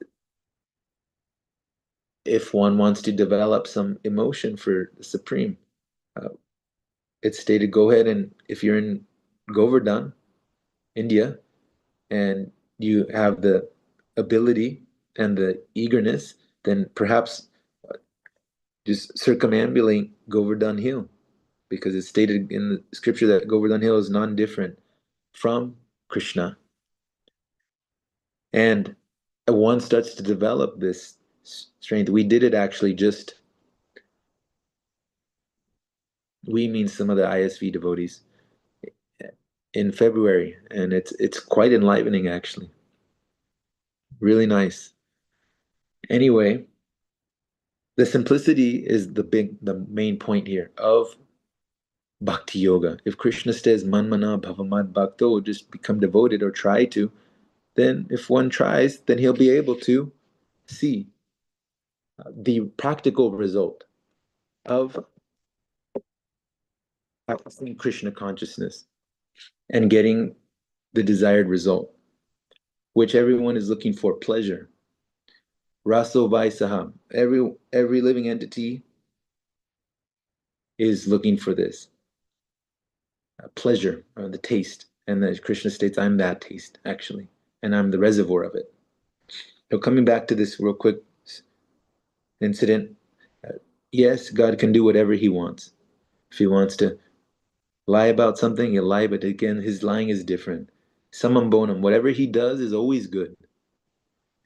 if one wants to develop some emotion for the Supreme, uh, it's stated go ahead, and if you're in Govardhan, India, and you have the ability and the eagerness, then perhaps just circumambulate Govardhan Hill, because it's stated in the scripture that Govardhan Hill is non-different from Krishna. And one starts to develop this strength. We did it actually just, we means some of the ISV devotees, in February, and it's quite enlivening actually. Really nice. Anyway, the simplicity is the main point here of bhakti yoga. If Krishna says manmana bhavamad bhakto, just become devoted or try to, then if one tries, then he'll be able to see the practical result of practicing Krishna consciousness and getting the desired result, which everyone is looking for, pleasure. Raso Vaisaham. Every living entity is looking for this pleasure, or the taste. And as Krishna states, I'm that taste, actually, and I'm the reservoir of it. So, coming back to this real quick incident, yes, God can do whatever He wants. If He wants to lie about something, He'll lie, but again, His lying is different. Summum bonum, whatever He does is always good.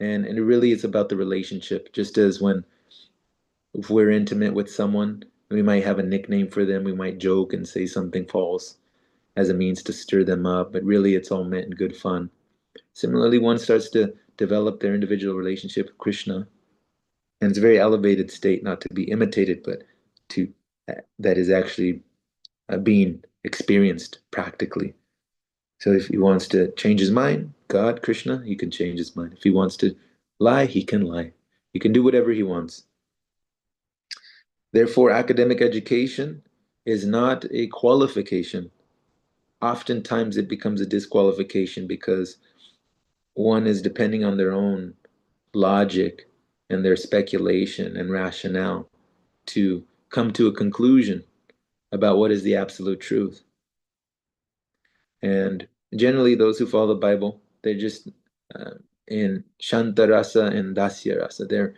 And really, it's about the relationship. Just as when, if we're intimate with someone, we might have a nickname for them, we might joke and say something false as a means to stir them up, but really it's all meant in good fun. Similarly, one starts to develop their individual relationship with Krishna, and it's a very elevated state, not to be imitated, but to that is actually being experienced practically. So if he wants to change his mind, God, Krishna, he can change his mind. If he wants to lie, he can lie. He can do whatever he wants. Therefore, academic education is not a qualification. Oftentimes it becomes a disqualification because one is depending on their own logic and their speculation and rationale to come to a conclusion about what is the absolute truth. And generally, those who follow the Bible, they're just in Shanta Rasa and Dasya Rasa. They're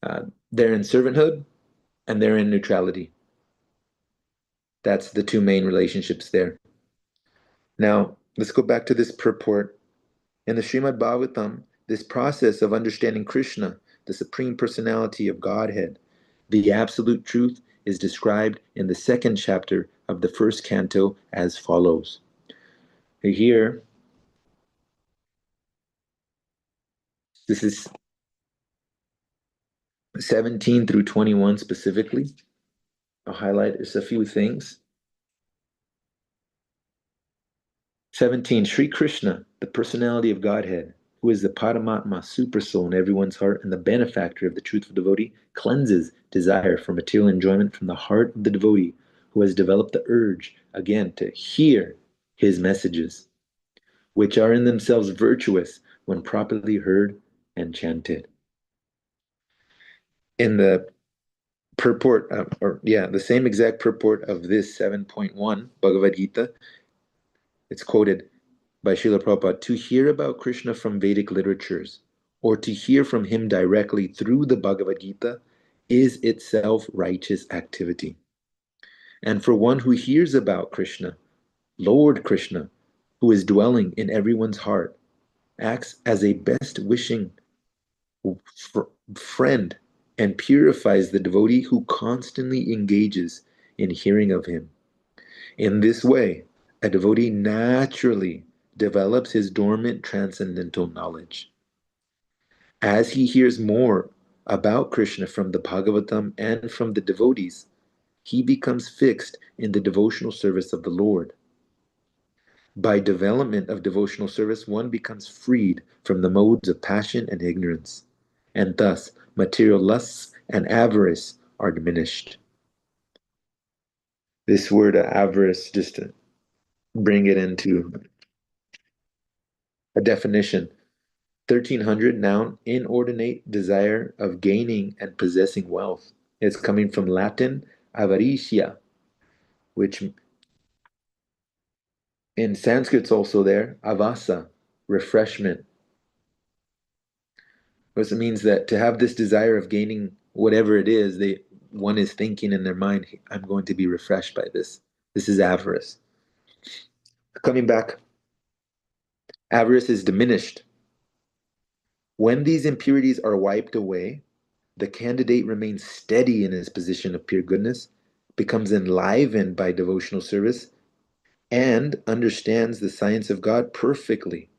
in servanthood and they're in neutrality. That's the two main relationships there. Now, let's go back to this purport. In the Srimad Bhagavatam, this process of understanding Krishna, the Supreme Personality of Godhead, the absolute truth, is described in the second chapter of the first canto as follows. Here, this is 17 through 21 specifically. I'll highlight just a few things. 17, Sri Krishna, the personality of Godhead, who is the Paramatma, super soul in everyone's heart and the benefactor of the truthful devotee, cleanses desire for material enjoyment from the heart of the devotee who has developed the urge, again, to hear his messages, which are in themselves virtuous when properly heard and chanted. In the purport, the same exact purport of this 7.1 Bhagavad Gita, it's quoted by Srila Prabhupada, to hear about Krishna from Vedic literatures or to hear from him directly through the Bhagavad Gita is itself righteous activity. And for one who hears about Krishna, Lord Krishna, who is dwelling in everyone's heart, acts as a best wishing friend and purifies the devotee who constantly engages in hearing of him. In this way, a devotee naturally develops his dormant transcendental knowledge. As he hears more about Krishna from the Bhagavatam and from the devotees, he becomes fixed in the devotional service of the Lord. By development of devotional service, one becomes freed from the modes of passion and ignorance, and thus material lusts and avarice are diminished. This word avarice, just to bring it into a definition, 1300, noun, inordinate desire of gaining and possessing wealth. It's coming from Latin avaritia, which in Sanskrit's also there, avasa, refreshment. Which means that to have this desire of gaining whatever it is, one is thinking in their mind, I'm going to be refreshed by this. This is avarice. Coming back, avarice is diminished. When these impurities are wiped away, the candidate remains steady in his position of pure goodness, becomes enlivened by devotional service, and understands the science of God perfectly.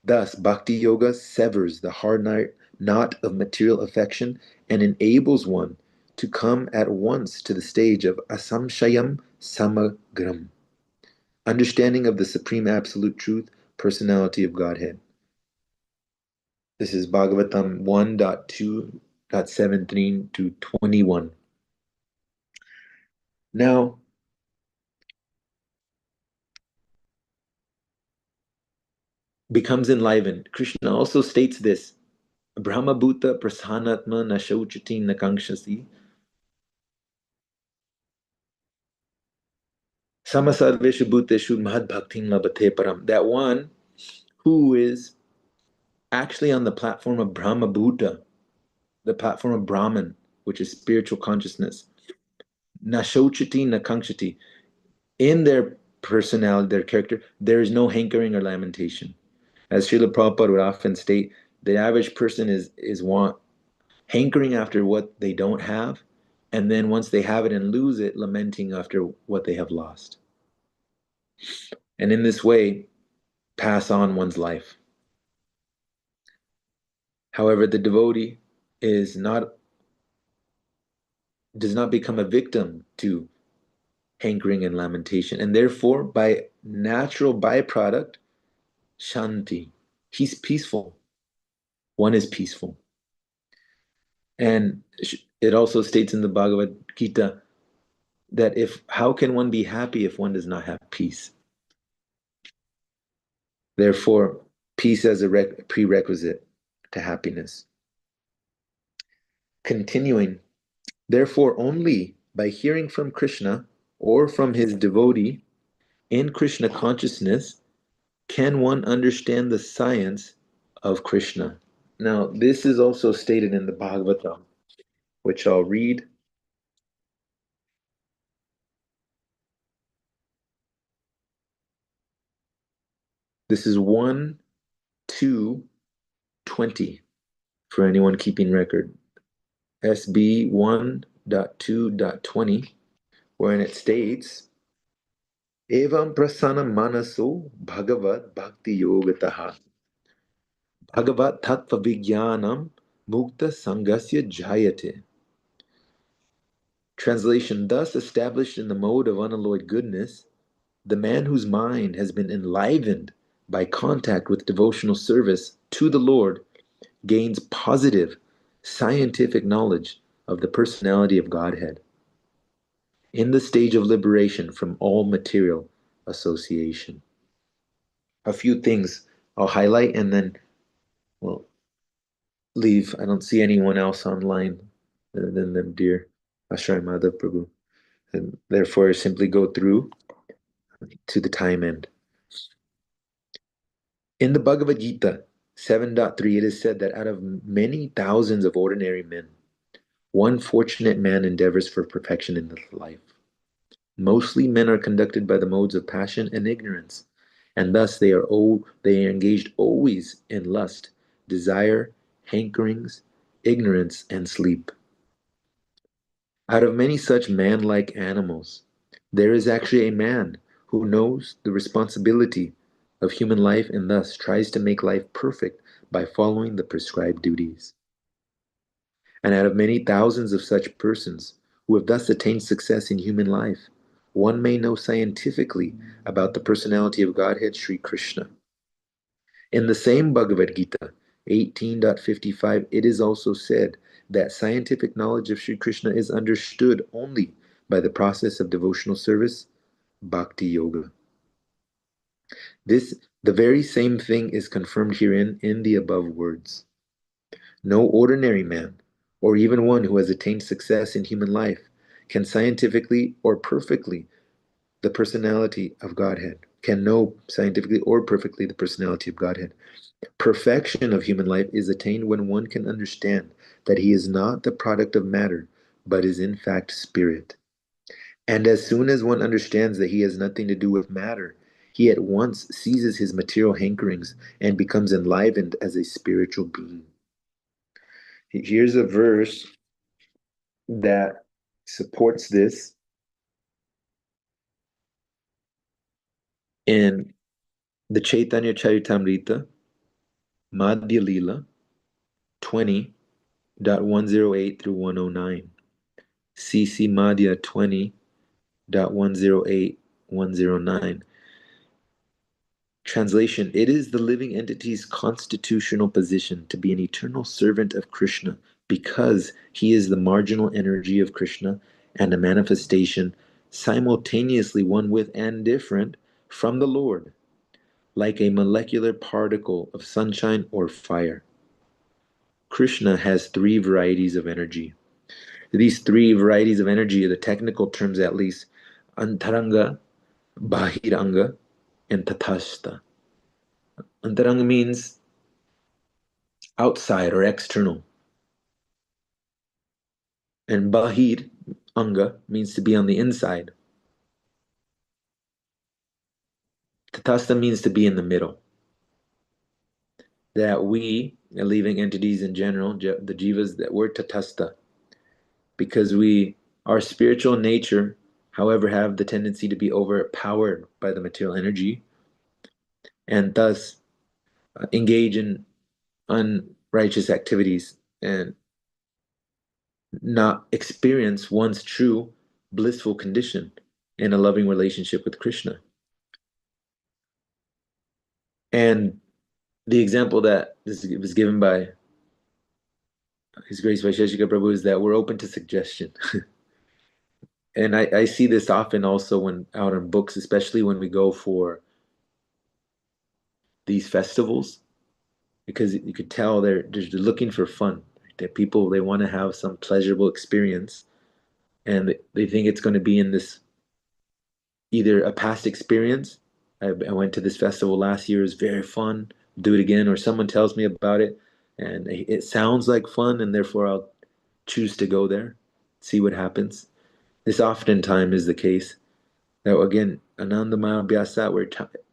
Thus, Bhakti Yoga severs the hard knot of material affection and enables one to come at once to the stage of asamshayam samagram, understanding of the supreme absolute truth, personality of Godhead. This is Bhagavatam 1.2.17 to 21. Now, becomes enlivened. Krishna also states this, Brahma Bhuta Prasanatma Nashauchati Nakangshasi Samasarveshu Bhuteshu Mahad Bhaktim Labate Param. That one who is actually on the platform of Brahma Bhuta, the platform of Brahman, which is spiritual consciousness. Nashochati Nakangshati. In their personality, their character, there is no hankering or lamentation. As Srila Prabhupada would often state, the average person is hankering after what they don't have, and then once they have it and lose it, lamenting after what they have lost. And in this way, pass on one's life. However, the devotee does not become a victim to hankering and lamentation, and therefore, by natural byproduct, shanti, he's peaceful. One is peaceful. And it also states in the Bhagavad Gita that how can one be happy if one does not have peace? Therefore, peace as a prerequisite to happiness. Continuing, therefore, only by hearing from Krishna or from his devotee in Krishna consciousness can one understand the science of Krishna. Now, this is also stated in the Bhagavatam, which I'll read. This is 1, 2, 20 for anyone keeping record. SB 1.2.20, wherein it states, Evam prasana manaso bhagavat bhakti yogataha bhagavat tattva vijnanam mukta sangasya jayate. Translation, thus established in the mode of unalloyed goodness, the man whose mind has been enlivened by contact with devotional service to the Lord gains positive, scientific knowledge of the personality of Godhead in the stage of liberation from all material association. A few things I'll highlight and then we'll leave. I don't see anyone else online other than them, dear Ashray Madhav Prabhu. And therefore, simply go through to the time end. In the Bhagavad Gita 7.3, it is said that out of many thousands of ordinary men, one fortunate man endeavors for perfection in this life. Mostly men are conducted by the modes of passion and ignorance, and thus they are engaged always in lust, desire, hankerings, ignorance, and sleep. Out of many such man-like animals, there is actually a man who knows the responsibility of human life and thus tries to make life perfect by following the prescribed duties. And out of many thousands of such persons who have thus attained success in human life, one may know scientifically about the personality of Godhead Sri Krishna. In the same Bhagavad Gita, 18.55, it is also said that scientific knowledge of Sri Krishna is understood only by the process of devotional service, bhakti yoga. The very same thing is confirmed herein in the above words. No ordinary man, or even one who has attained success in human life, can scientifically or perfectly the personality of Godhead, can know scientifically or perfectly the personality of Godhead. Perfection of human life is attained when one can understand that he is not the product of matter, but is in fact spirit. And as soon as one understands that he has nothing to do with matter, he at once seizes his material hankerings and becomes enlivened as a spiritual being. Here's a verse that supports this in the Chaitanya Charitamrita, Madhya Lila 20.108 through 109. CC Madhya 20.108, 109. Translation: It is the living entity's constitutional position to be an eternal servant of Krishna because he is the marginal energy of Krishna and a manifestation simultaneously one with and different from the Lord, like a molecular particle of sunshine or fire. Krishna has three varieties of energy. These three varieties of energy, the technical terms at least, antaranga, bahiranga, and tatastha. Antaranga means outside or external, and bahir, anga, means to be on the inside. Tatastha means to be in the middle. That we, living entities in general, the jivas, that we're tatastha, because our spiritual nature, however, have the tendency to be overpowered by the material energy, and thus engage in unrighteous activities and not experience one's true blissful condition in a loving relationship with Krishna. And the example that was given by His Grace Vaisheshika Prabhu is that we're open to suggestion. And I see this often also when out in books, especially when we go for these festivals, because you could tell they're looking for fun. That people, they want to have some pleasurable experience, and they think it's going to be in this either a past experience. I went to this festival last year; it was very fun. Do it again, or someone tells me about it, and it sounds like fun, and therefore I'll choose to go there, see what happens. This oftentimes is the case. Now again, Anandamaya Abhyasa, we're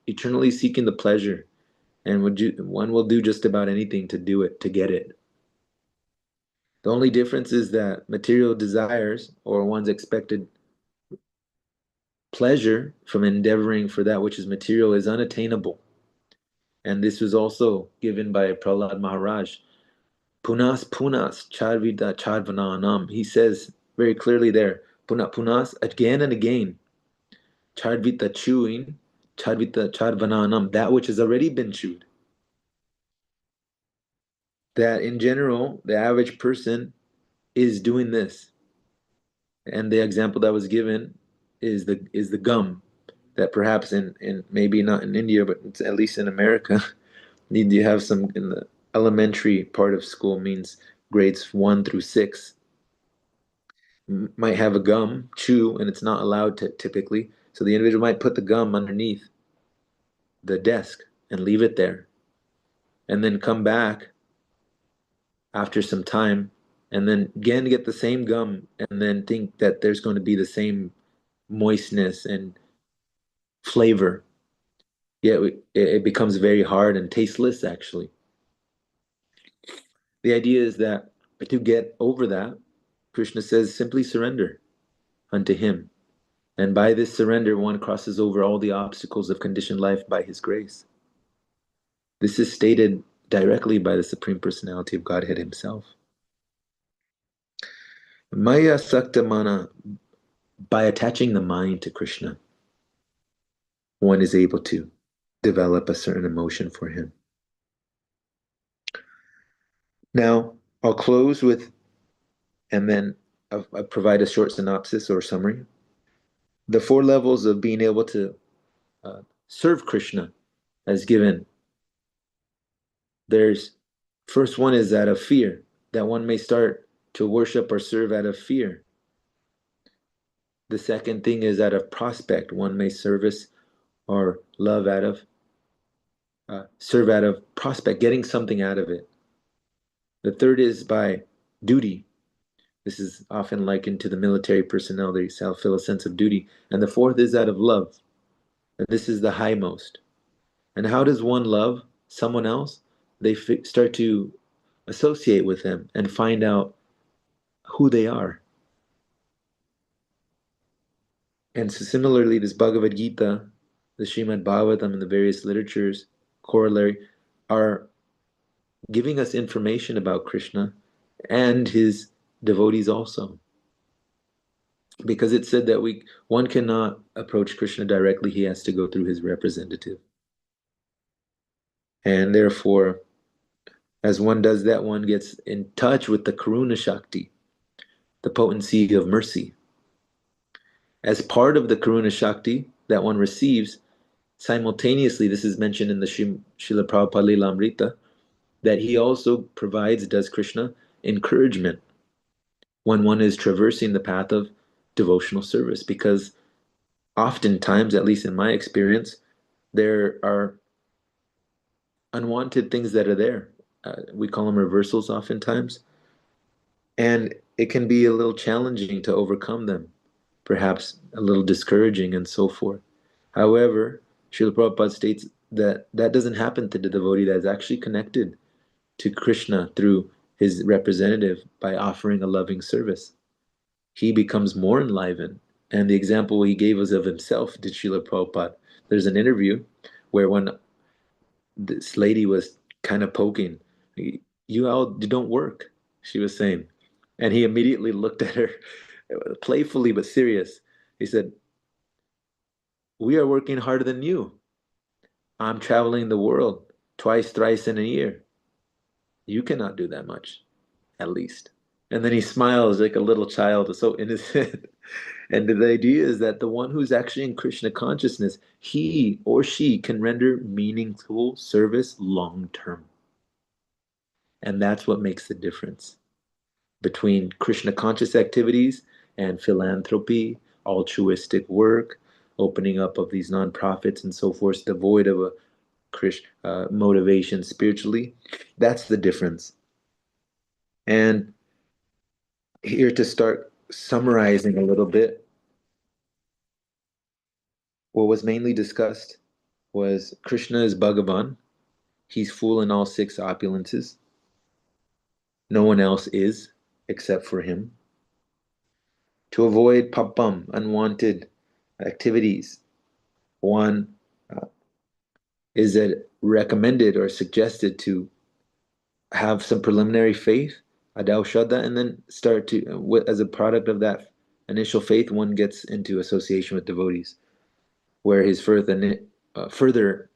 eternally seeking the pleasure, and one will do just about anything to do it, to get it. The only difference is that material desires or one's expected pleasure from endeavoring for that which is material is unattainable. And this was also given by Prahlad Maharaj. Punas punas charvita charvananam. He says very clearly there, punas, again and again, charvita, chewing, charvita charvananam, that which has already been chewed. That in general, the average person is doing this. And the example that was given is the gum that perhaps in maybe not in India, but it's at least in America, need you have some in the elementary part of school means grades 1 through 6 might have a gum chew, and it's not allowed to typically. So the individual might put the gum underneath the desk and leave it there, and then come back after some time, and then again get the same gum, and then think that there's going to be the same moistness and flavor. Yet it becomes very hard and tasteless, actually. The idea is that to get over that, Krishna says, simply surrender unto him. And by this surrender, one crosses over all the obstacles of conditioned life by his grace. This is stated directly by the Supreme Personality of Godhead himself. Maya Saktamana by attaching the mind to Krishna, one is able to develop a certain emotion for him. Now, I'll close with, and then I'll provide a short synopsis or summary. The four levels of being able to serve Krishna as given. There's first one is out of fear, that one may start to worship or serve out of fear. The second thing is out of prospect, one may service or love out of serve out of prospect, getting something out of it. The third is by duty. This is often likened to the military personnel. They feel a sense of duty. And the fourth is out of love. And this is the highmost. And how does one love someone else? They start to associate with them and find out who they are. And so similarly, this Bhagavad Gita, the Srimad Bhagavatam, and the various literatures, corollary, are giving us information about Krishna and his devotees also. Because it said that one cannot approach Krishna directly, he has to go through his representative. And therefore, as one does that, one gets in touch with the Karuna Shakti, the potency of mercy. As part of the Karuna Shakti that one receives, simultaneously, this is mentioned in the Srila Prabhupada Lilamrita, that he also does Krishna encouragement when one is traversing the path of devotional service. Because oftentimes, at least in my experience, there are unwanted things that are there. We call them reversals oftentimes. And it can be a little challenging to overcome them, perhaps a little discouraging and so forth. However, Srila Prabhupada states that that doesn't happen to the devotee that is actually connected to Krishna through his representative by offering a loving service. He becomes more enlivened. And the example he gave us of himself did Srila Prabhupada. There's an interview where when this lady was kind of poking, you don't work, she was saying. And he immediately looked at her playfully but serious. He said, we are working harder than you. I'm traveling the world twice, thrice in a year. You cannot do that much, at least. And then he smiles like a little child, so innocent. And the idea is that the one who's actually in Krishna consciousness, he or she can render meaningful service long term. And that's what makes the difference between Krishna conscious activities and philanthropy, altruistic work, opening up of these nonprofits and so forth, devoid of a motivation spiritually. That's the difference. And here to start summarizing a little bit, what was mainly discussed was Krishna is Bhagavan. He's full in all six opulences. No one else is except for him. To avoid papam, unwanted activities, one is it recommended or suggested to have some preliminary faith, adau shraddha, and then start to, as a product of that initial faith, one gets into association with devotees, where his further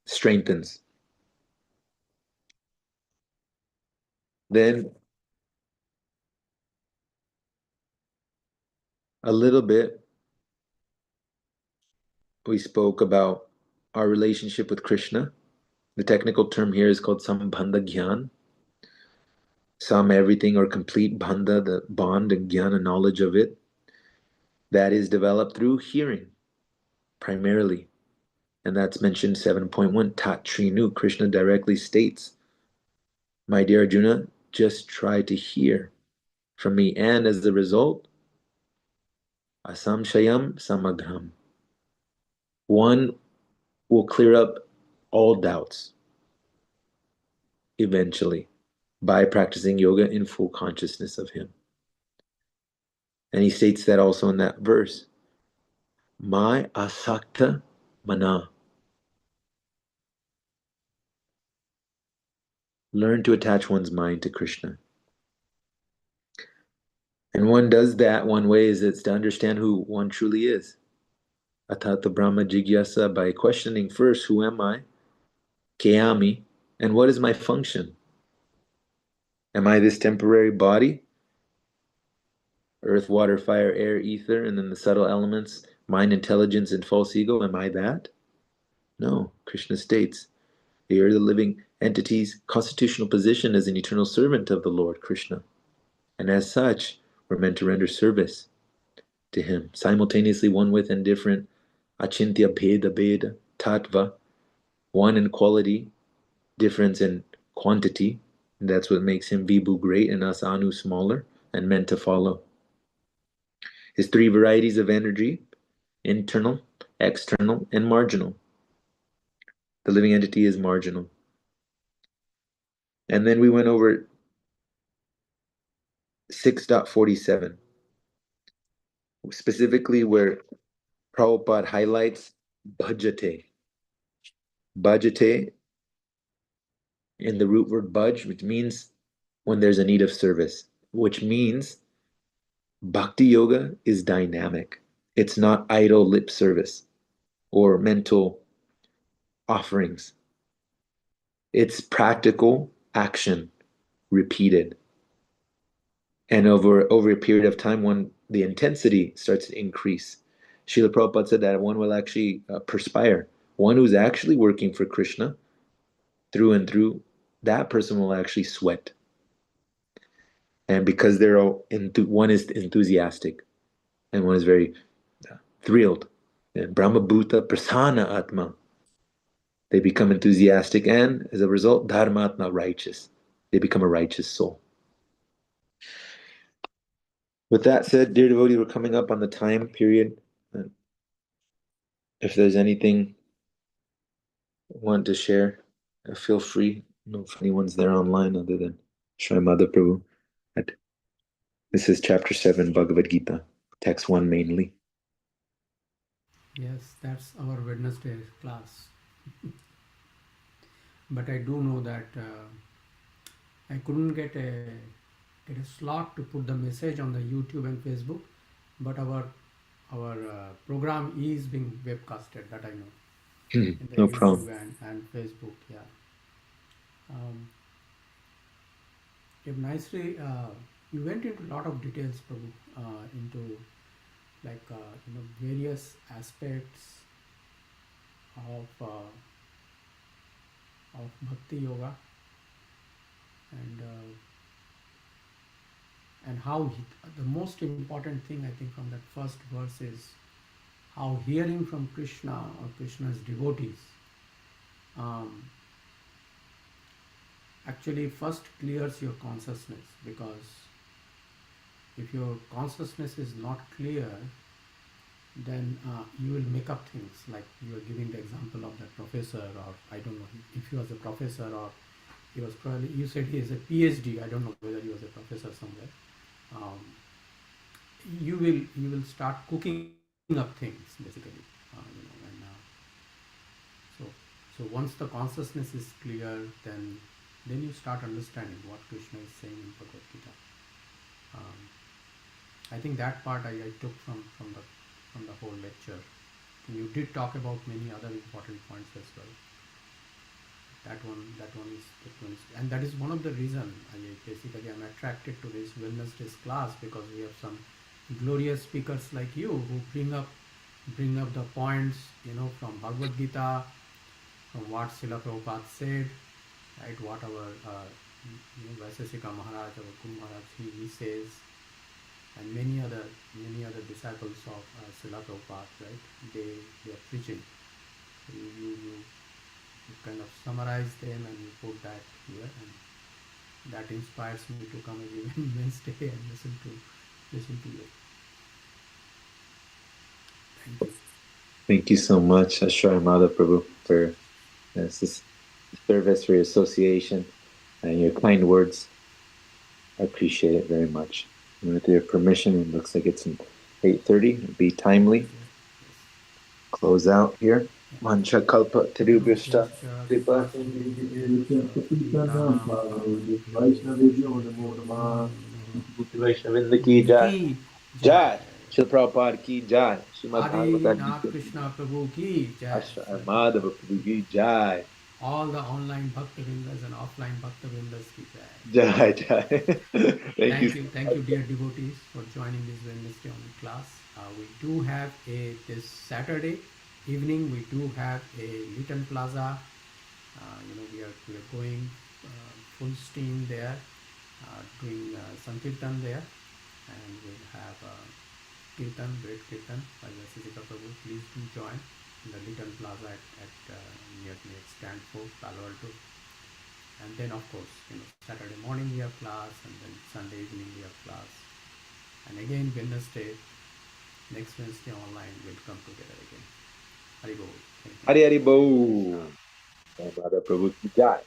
strengthens. Then a little bit, we spoke about our relationship with Krishna. The technical term here is called sambandha gyan. Everything, or complete bandha, the bond and jnana, knowledge of it, that is developed through hearing primarily. And that's mentioned 7.1. Tat Trinu, Krishna directly states, my dear Arjuna, just try to hear from me. And as a result, asamshayam samagram. One will clear up all doubts eventually by practicing yoga in full consciousness of him. And he states that also in that verse. My asakta mana. Learn to attach one's mind to Krishna. And one does that one way is it's to understand who one truly is. Atata Brahma Jigyasa, by questioning first, who am I? Keami, and what is my function? Am I this temporary body? Earth, water, fire, air, ether, and then the subtle elements, mind, intelligence, and false ego. Am I that? No. Krishna states, you are the living entity's constitutional position as an eternal servant of the Lord Krishna. And as such, we're meant to render service to him, simultaneously one with and different, achintya bheda tattva, one in quality, difference in quantity. And that's what makes him vibhu great and us anu smaller and meant to follow. His three varieties of energy, internal, external, and marginal. The living entity is marginal. And then we went over 6.47, specifically where Prabhupada highlights bhajate. Bhajate in the root word bhaj, which means when there's a need of service, which means bhakti yoga is dynamic. It's not idle lip service or mental offerings. It's practical action repeated. And over a period of time, when the intensity starts to increase, Srila Prabhupada said that one will actually perspire. One who's actually working for Krishna through and through, that person will actually sweat. And because they're all one is enthusiastic and one is very thrilled. And Brahma Bhuta Prasana Atma. They become enthusiastic and as a result, Dharmatma righteous. They become a righteous soul. With that said, dear devotee, we're coming up on the time period. If there's anything you want to share, feel free. I don't know if anyone's there online other than Shri Mother Prabhu. This is chapter 7, Bhagavad Gita, text 1 mainly. Yes, that's our Wednesday class. But I do know that I couldn't get a slot to put the message on the YouTube and Facebook, but our program is being webcasted. That I know in the No YouTube problem. and Facebook. Yeah. Nicely, you went into a lot of details, Prabhu, into like various aspects of bhakti yoga and how the most important thing I think from that first verse is how hearing from Krishna or Krishna's devotees actually first clears your consciousness, because if your consciousness is not clear, then you will make up things, like you are giving the example of that professor, or I don't know if he was a professor or he was probably, you said he is a PhD, I don't know whether he was a professor somewhere. You will start cooking up things basically, so once the consciousness is clear, then you start understanding what Krishna is saying in Bhagavad Gita. I think that part I took from the whole lecture. You did talk about many other important points as well. That one is and that is one of the reason I'm attracted to this Wednesday's class, because we have some glorious speakers like you who bring up the points, from Bhagavad Gita, from what Srila Prabhupada said, right? What our Vaisesika Maharaj, our Guru Maharaj, he says, and many other disciples of Srila Prabhupada, right? They are preaching. You kind of summarize them and you put that here, and that inspires me to come every Wednesday and listen to you. Thank you. Thank you so much, Ashray Mother Prabhu, for this service, for your association, and your kind words. I appreciate it very much. And with your permission, it looks like it's 8:30. Be timely. Close out here. Mancha kalpa tirubhishta kripa Vaishnavesho namo namah. Vaishnavinda ki jai. Ki Jai. Jai. Srila Prabhupada ki jai. Srimad Bhagavatam Adinath ki Krishna Prabhu ki Jai. jai. Madhava Prabhu ki jai. All the online Bhakta Vindas and offline Bhakta Vindas ki Jai. Jai, jai. Thank you, dear devotees, for joining this Wednesday online class. We do have this Saturday evening. We do have a Litton Plaza. We are going full steam there, doing Sankirtan there, and we'll have Kirtan, great Kirtan by Vasisika Prabhu. Please do join in the Litton Plaza at near Stanford, Palo Alto. And then, of course, Saturday morning we have class, and then Sunday evening we have class, and again Wednesday, next Wednesday online we'll come together again. Hari Bol. Thank you. Hari Hari Bo. Madhava Prabhu ki jai.